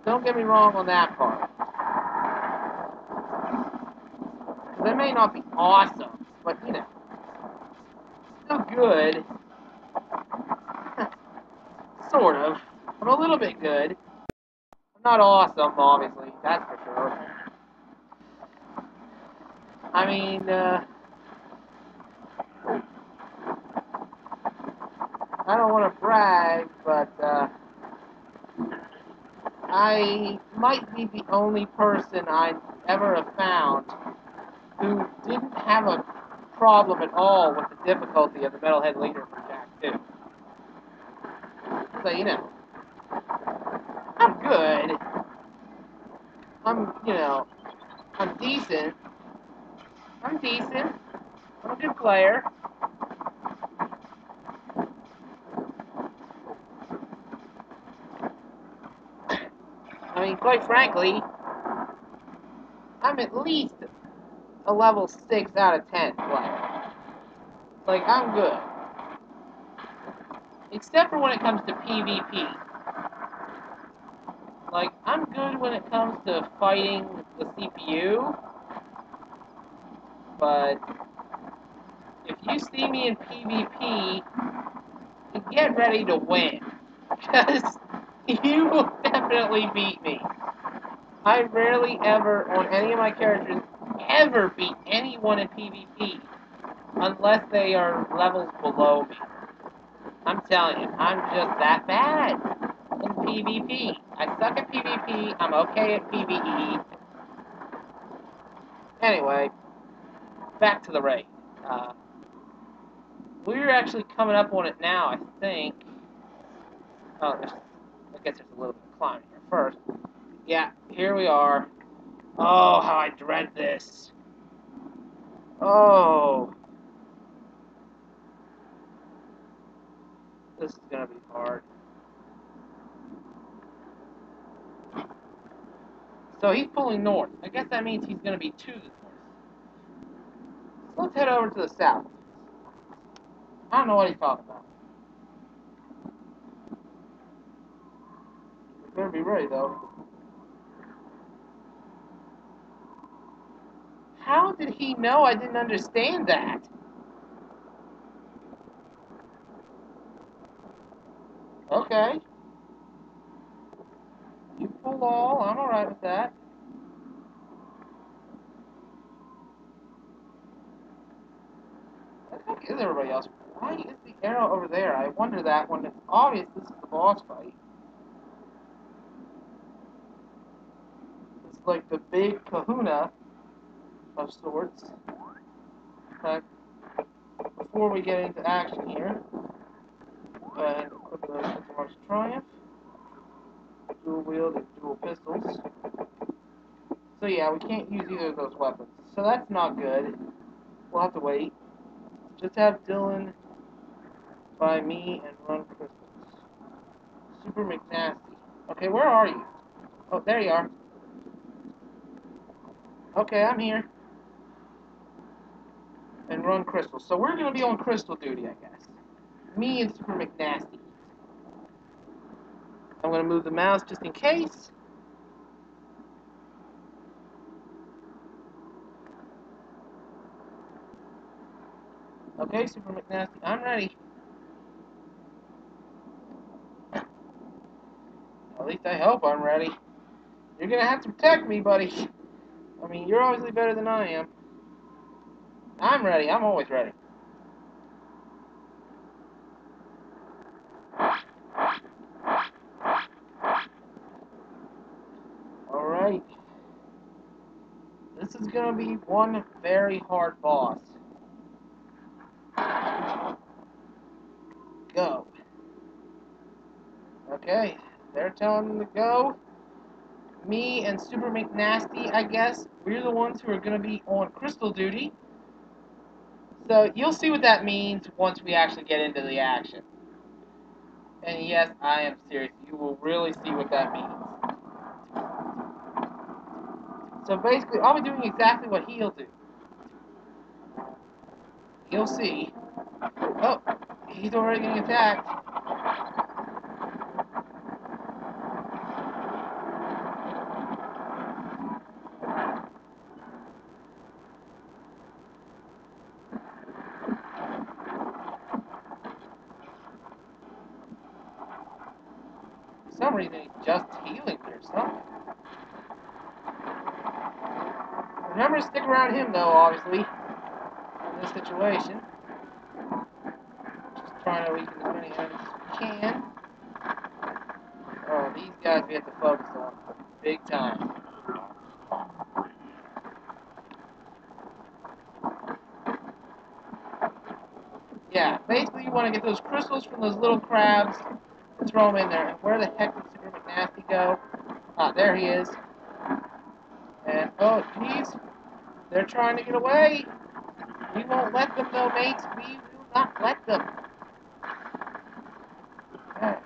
Don't get me wrong on that part. They may not be awesome, but you know, still good. Sort of. I'm a little bit good. I'm not awesome, obviously, that's for sure. I mean, I don't want to brag, but I might be the only person I ever have found who didn't have a problem at all with the difficulty of the Metalhead Leader for Jak 2. So, you know, I'm good. You know, I'm decent. I'm decent. I'm a good player. I mean, quite frankly, I'm at least a level 6 out of 10 player. Like, I'm good. Except for when it comes to PvP. Like, I'm good when it comes to fighting the CPU, but if you see me in PvP, get ready to win, because you will definitely beat me. I rarely ever, on any of my characters, ever beat anyone in PvP unless they are levels below me. I'm telling you, I'm just that bad in PvP. I suck at PvP, I'm okay at PvE. Anyway, back to the raid. We're actually coming up on it now, I think. Oh, I guess there's a little bit of climbing here first. Yeah, here we are. Oh, how I dread this. Oh. This is gonna be hard. So he's pulling north. I guess that means he's gonna be to the north. So let's head over to the south. I don't know what he's talking about. We better be ready though. How did he know I didn't understand that? Okay. You pull all, I'm alright with that. What the heck is everybody else? Why is the arrow over there? I wonder that when it's obvious this is the boss fight. It's like the big kahuna of sorts. But before we get into action here, and equip those into Mark's Triumph, dual wield and dual pistols. So yeah, we can't use either of those weapons. So that's not good. We'll have to wait. Just have Dylan buy me and run crystals. Super McNasty. Okay, where are you? Oh, there you are. Okay, I'm here. And run crystals. So we're gonna be on crystal duty, I guess. Me and Super McNasty. I'm gonna move the mouse just in case. Okay, Super McNasty, I'm ready. At least I hope I'm ready. You're gonna have to protect me, buddy. I mean, you're obviously better than I am. I'm ready. I'm always ready. Alright. This is gonna be one very hard boss. Go. Okay. They're telling them to go. Me and Super McNasty, I guess, we're the ones who are gonna be on crystal duty. So you'll see what that means once we actually get into the action. And yes, I am serious. You will really see what that means. So basically, I'll be doing exactly what he'll do. You'll see. Oh, he's already getting attacked. For some reason, he's just healing me or something. Remember to stick around him, though, obviously, in this situation. Just trying to weaken as many enemies as we can. Oh, these guys we have to focus on big time. Yeah, basically you want to get those crystals from those little crabs and throw them in there. And where the heck did Super McNasty go? Ah, there he is. And, oh, jeez, they're trying to get away. We won't let them, though, mates. We will not let them. Ah.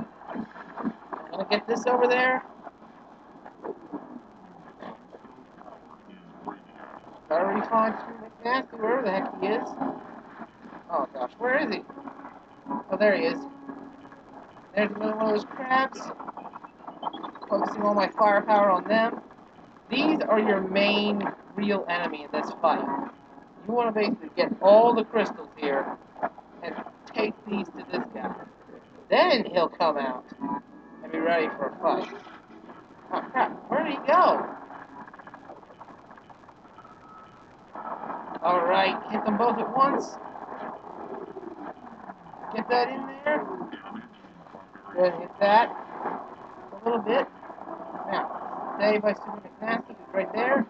I'm gonna get this over there. Gotta already find Super McNasty, wherever the heck he is. Oh gosh, where is he? Oh, there he is. There's another one of those crabs. Focusing all my firepower on them. These are your main real enemy in this fight. You want to basically get all the crystals here and take these to this guy. Then he'll come out and be ready for a fight. Oh crap, where did he go? Alright, hit them both at once. Get that in there. Good, hit that. A little bit. Now, stay by Super McNasty, who's right there.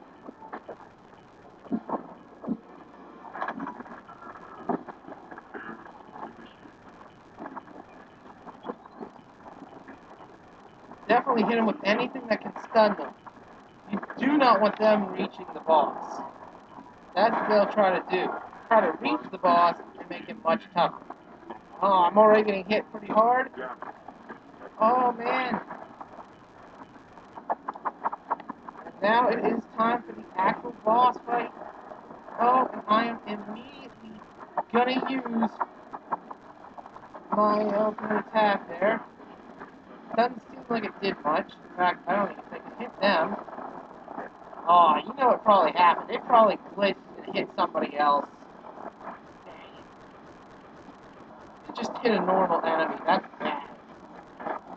Definitely hit him with anything that can stun them. You do not want them reaching the boss. That's what they'll try to do. Try to reach the boss and make him much tougher. Oh, I'm already getting hit pretty hard. Oh, man. And now it is time for the actual boss fight. Oh, and I am immediately gonna use my ultimate attack there. Doesn't seem like it did much. In fact, I don't even think it hit them. Oh, you know what probably happened. It probably glitched and hit somebody else. It just hit a normal enemy. That's bad.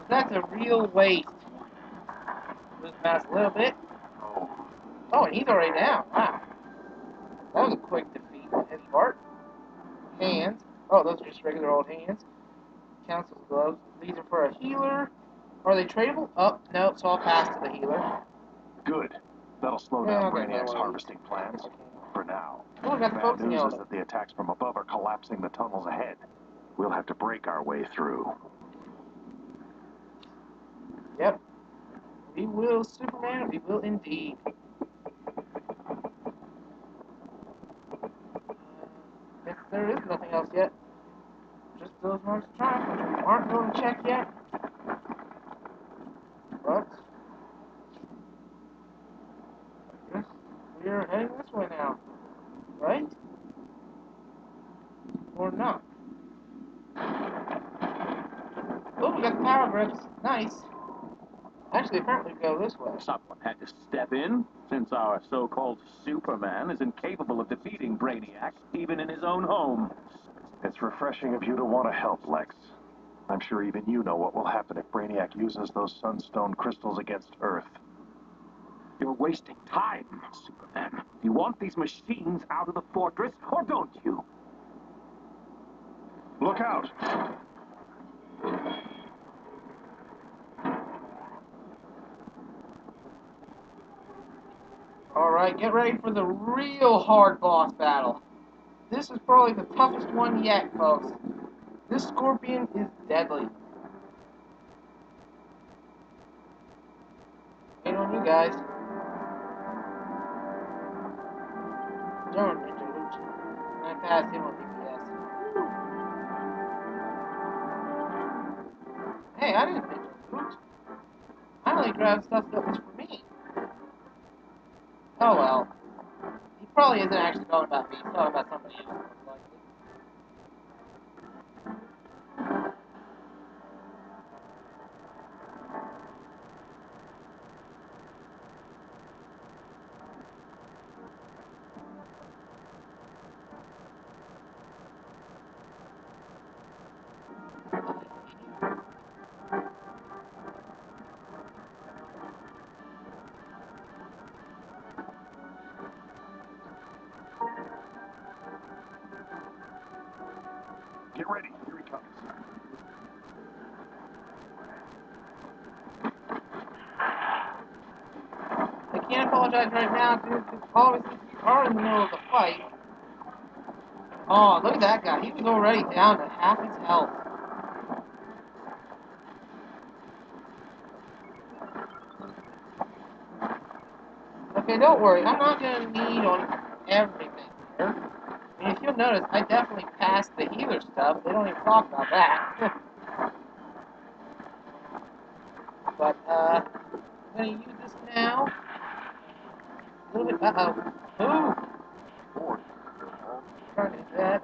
That's a real waste. Move the mouse a little bit. Oh, and he's already down. Wow. That was a quick defeat on his part. Hands. Oh, those are just regular old hands. Council gloves. These are for a healer. Are they tradable? Oh, no, it's all passed to the healer. Good. That'll slow Yeah, down I'll get Brainiac's another one. harvesting plans. For now. Oh, I got the Bad focusing news is element. that the attacks from above are collapsing the tunnels ahead. We'll have to break our way through. Yep. We will, Superman. We will indeed. Guess there is nothing else yet. Just those marks of triumph, which we aren't going to check yet. But I guess we are heading this way now, right? Or not? Oh, we got the power grips. Nice. Actually, apparently we go this way. Someone had to step in, since our so-called Superman is incapable of defeating Brainiac, even in his own home. It's refreshing of you to want to help, Lex. I'm sure even you know what will happen if Brainiac uses those Sunstone crystals against Earth. You're wasting time, Superman. You want these machines out of the fortress, or don't you? Look out! Alright, get ready for the real hard boss battle. This is probably the toughest one yet, folks. This scorpion is deadly. Wait on you guys. Darn Ninja Loot. I passed him on DPS. Hey, I didn't Ninja Loot. I only grabbed stuff that was for me. Oh well. He probably isn't actually talking about me. He's talking about somebody else, most likely. Get ready, here he comes. I can't apologize right now, dude, because obviously we are in the middle of the fight. Oh, look at that guy. He was already down to half his health. Okay, don't worry. I'm not going to need on everything here. I mean, if you'll notice, I definitely passed the healer stuff. They don't even talk about that. But, I'm going to use this now. A little bit. Uh-oh. Move! Trying to hit that.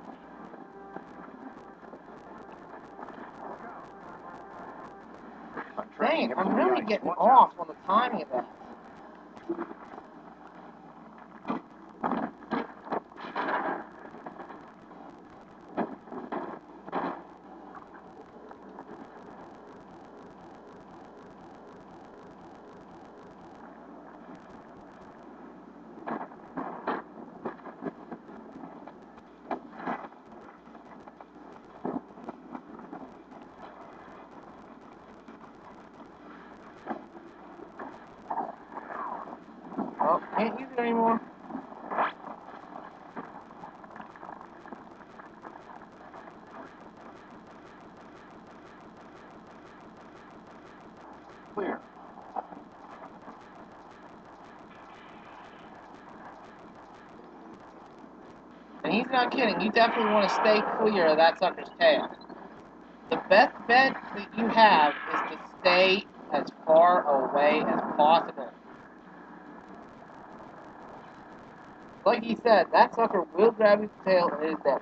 Dang it, I'm really getting off on the timing of that. Can't use it anymore. Clear. And he's not kidding. You definitely want to stay clear of that sucker's tail. The best bet that you have is to stay as far away as possible. Like he said, that sucker will grab his tail and it is dead.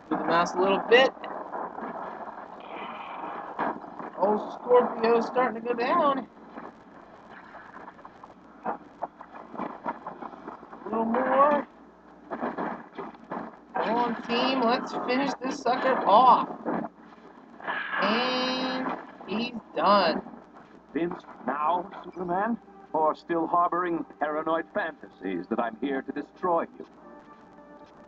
Move the mouse a little bit. Old Scorpio's starting to go down. A little more. Come on, team. Let's finish this sucker off. And he's done. Convinced now, Superman? Or still harboring paranoid fantasies that I'm here to destroy you?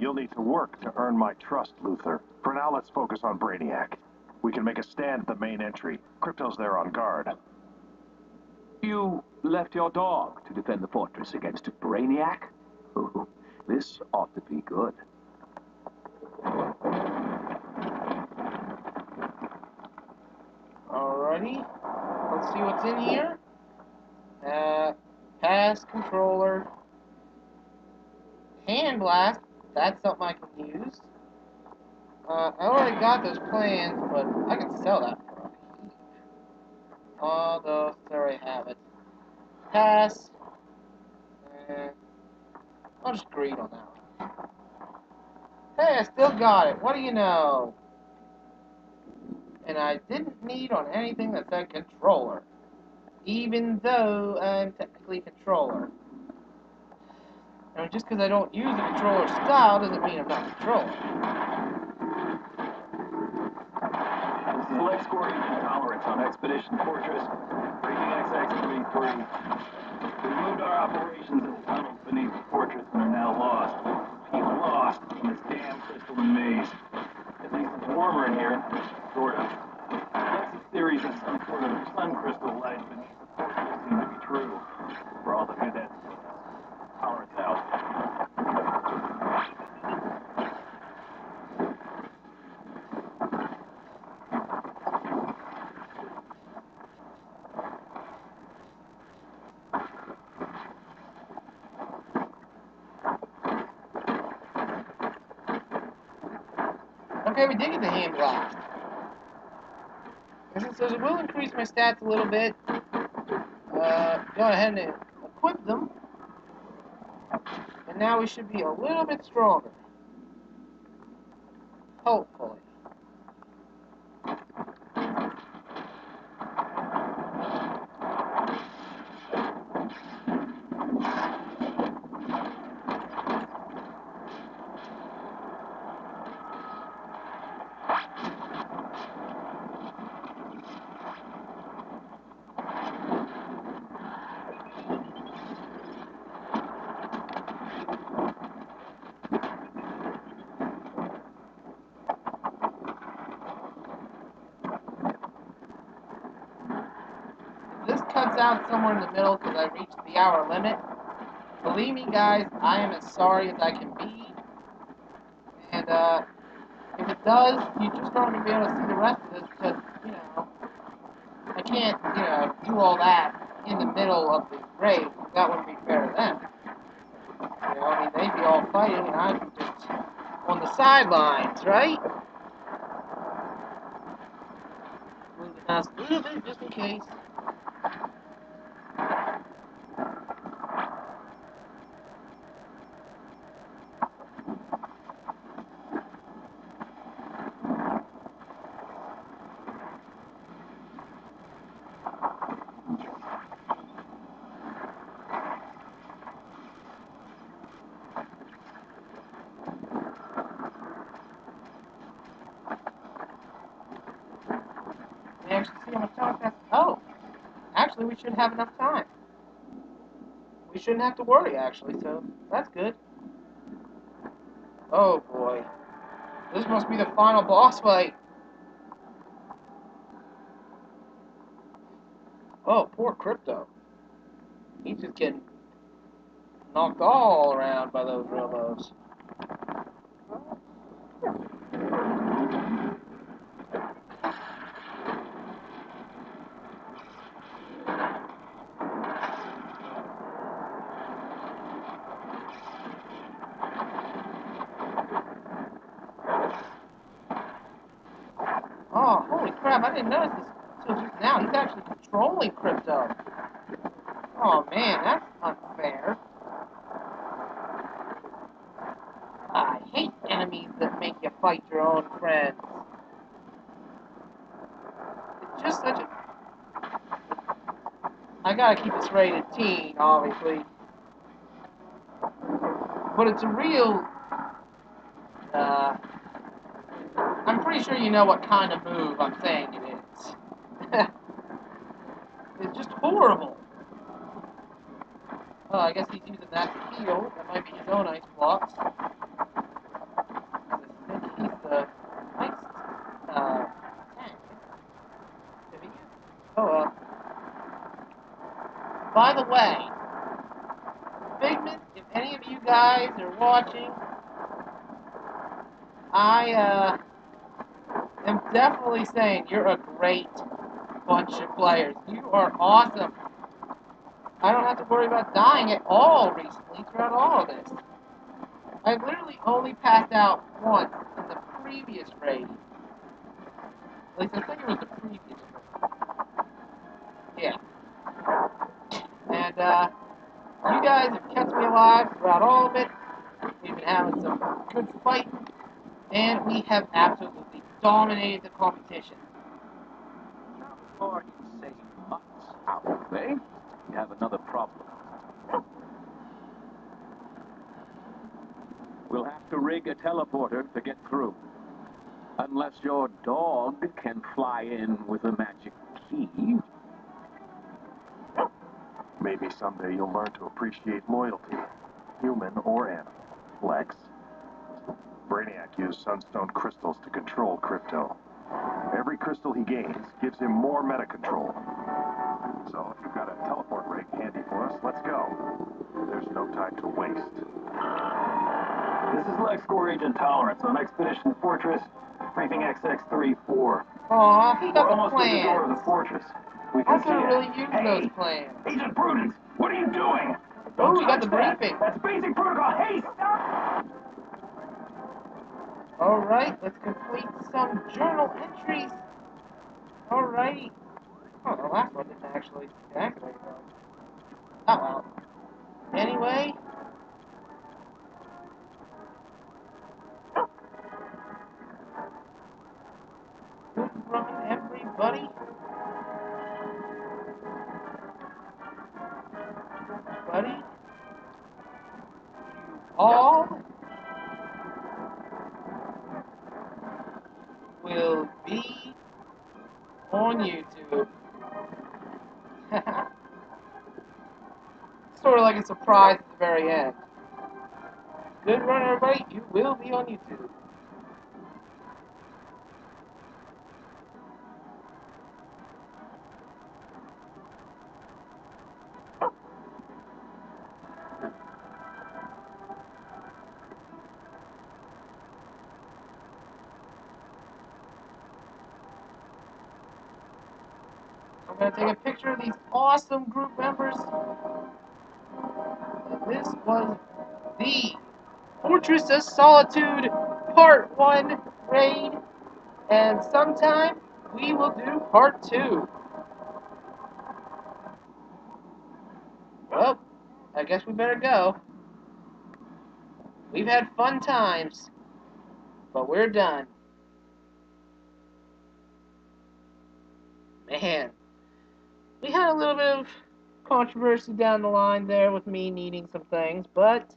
You'll need to work to earn my trust, Luthor. For now, let's focus on Brainiac. We can make a stand at the main entry. Crypto's there on guard. You left your dog to defend the fortress against a Brainiac? Ooh, this ought to be good. Alrighty. Let's see what's in here. Pass controller. Hand blast. That's something I can use. I already got those plans, but I can sell that for a heap. Although, since I already have it. Pass. I'll just greed on that one. Hey, I still got it. What do you know? And I didn't need on anything that said controller. Even though I'm technically controller. I mean, just because I don't use the controller style doesn't mean I'm not controlling. This is LexCorp Intolerance on Expedition Fortress. Brainiac's X-33. We moved our operations in the tunnels beneath the fortress and are now lost. People lost in this damn crystalline maze. At least it's warmer in here. Sort of. Lex's theories that some sort of sun crystal lies beneath the fortress seem to be true. For all the VIDS. Tolerance out. Okay, we did get the hand blast. And since it will increase my stats a little bit, go ahead and equip them. And now we should be a little bit stronger. Hopefully. This cuts out somewhere in the middle because I reached the hour limit. Believe me, guys, I am as sorry as I can be. And if it does, you just aren't going to be able to see the rest of this because, you know, I can't, you know, do all that in the middle of the raid. That wouldn't be fair to them. You know, I mean, they'd be all fighting and I'd be just on the sidelines, right? Move the mouse a little bit just in case. see how much time we have. Oh, actually, we should have enough time. We shouldn't have to worry, actually, so that's good. Oh, boy. This must be the final boss fight. Oh, poor Crypto. He's just getting knocked all around by those robos. Oh, holy crap, I didn't notice this until just now. He's actually controlling Crypto. Oh, man, that's unfair. I hate enemies that make you fight your own friends. It's just such a... I gotta keep this rated teen, obviously. But it's a real... I'm pretty sure you know what kind of move I'm saying it is. It's just horrible. Oh, I guess he's using that to heal. That might be his own ice blocks. I think he's the ice tank. If he is. Oh, by the way, Figment, if any of you guys are watching, I am definitely saying you're a great bunch of players. You are awesome. I don't have to worry about dying at all recently throughout all of this. I literally only passed out once in the previous raid. At least I think it was the previous raid. Yeah. And, you guys have kept me alive throughout all of it. We've been having some good fights, and we have absolutely dominated the competition. Before you say much, Owlbay, we have another problem. We'll have to rig a teleporter to get through. Unless your dog can fly in with a magic key. Maybe someday you'll learn to appreciate loyalty, human or animal. Lex. Brainiac used Sunstone crystals to control Crypto. Every crystal he gains gives him more meta control. So if you've got a teleport rig handy for us, let's go. There's no time to waste. This is LexCorp Agent Tolerance on Expedition Fortress, briefing XX-34. Aw, he We're got the almost at the door of plans. the fortress. We I can could see have it. really used Hey, those plans. Agent Prudence, what are you doing? Oh, Don't you got touch the that. briefing. That's basic protocol. Hey, stop! Alright, let's complete some journal entries. Alrighty. Oh, the last one didn't actually activate though. Oh well. Anyway. Good run, everybody. Buddy. You all will be on YouTube. Sort of like a surprise at the very end. Good run, everybody. You will be on YouTube. I'm going to take a picture of these awesome group members. And this was the Fortress of Solitude Part 1 raid. And sometime we will do Part 2. Well, I guess we better go. We've had fun times, but we're done. Man, we had a little bit of controversy down the line there with me needing some things, but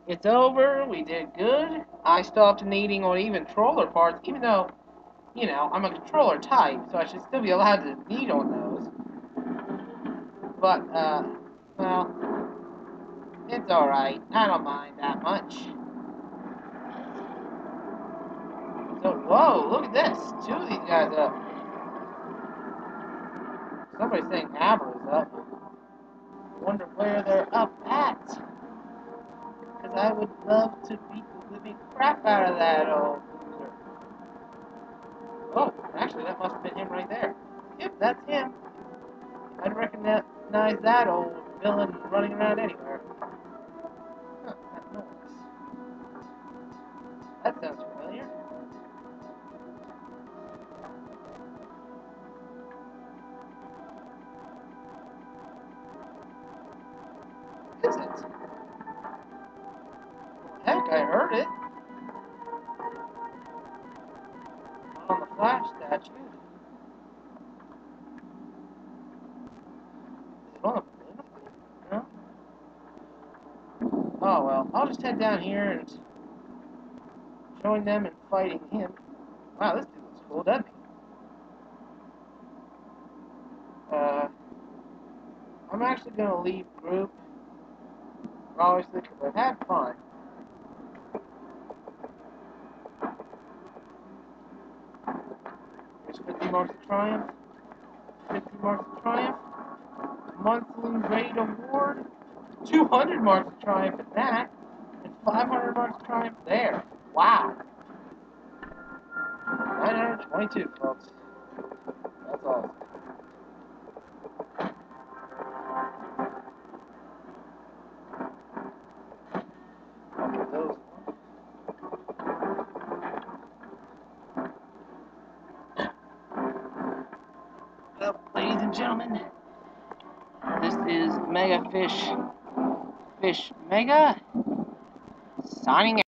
it's over. We did good. I stopped needing on even troller parts, even though you know, I'm a controller type, so I should still be allowed to knead on those. But, well, it's alright. I don't mind that much. So, whoa, look at this. Two of these guys up. Somebody's saying Abra is up. Wonder where they're up at. Because I would love to beat the living crap out of that old loser. Oh, actually, that must have been him right there. Yep, that's him. I'd recognize that old villain running around anywhere. Huh, that noise. That sounds familiar. What is it? Heck, I heard it. Not on the Flash statue. Is it on the balloon? No? Oh well, I'll just head down here and join them in fighting him. Wow, this dude looks cool, doesn't he? I'm actually going to leave group, obviously, because I've had fun. Here's 50 marks of triumph, 50 marks of triumph, monthly grade award, 200 marks of triumph in that, and 500 marks of triumph there. Wow. 922, folks. That's awesome. I'll get those. Well, ladies and gentlemen, this is Mega Fish Mega signing out.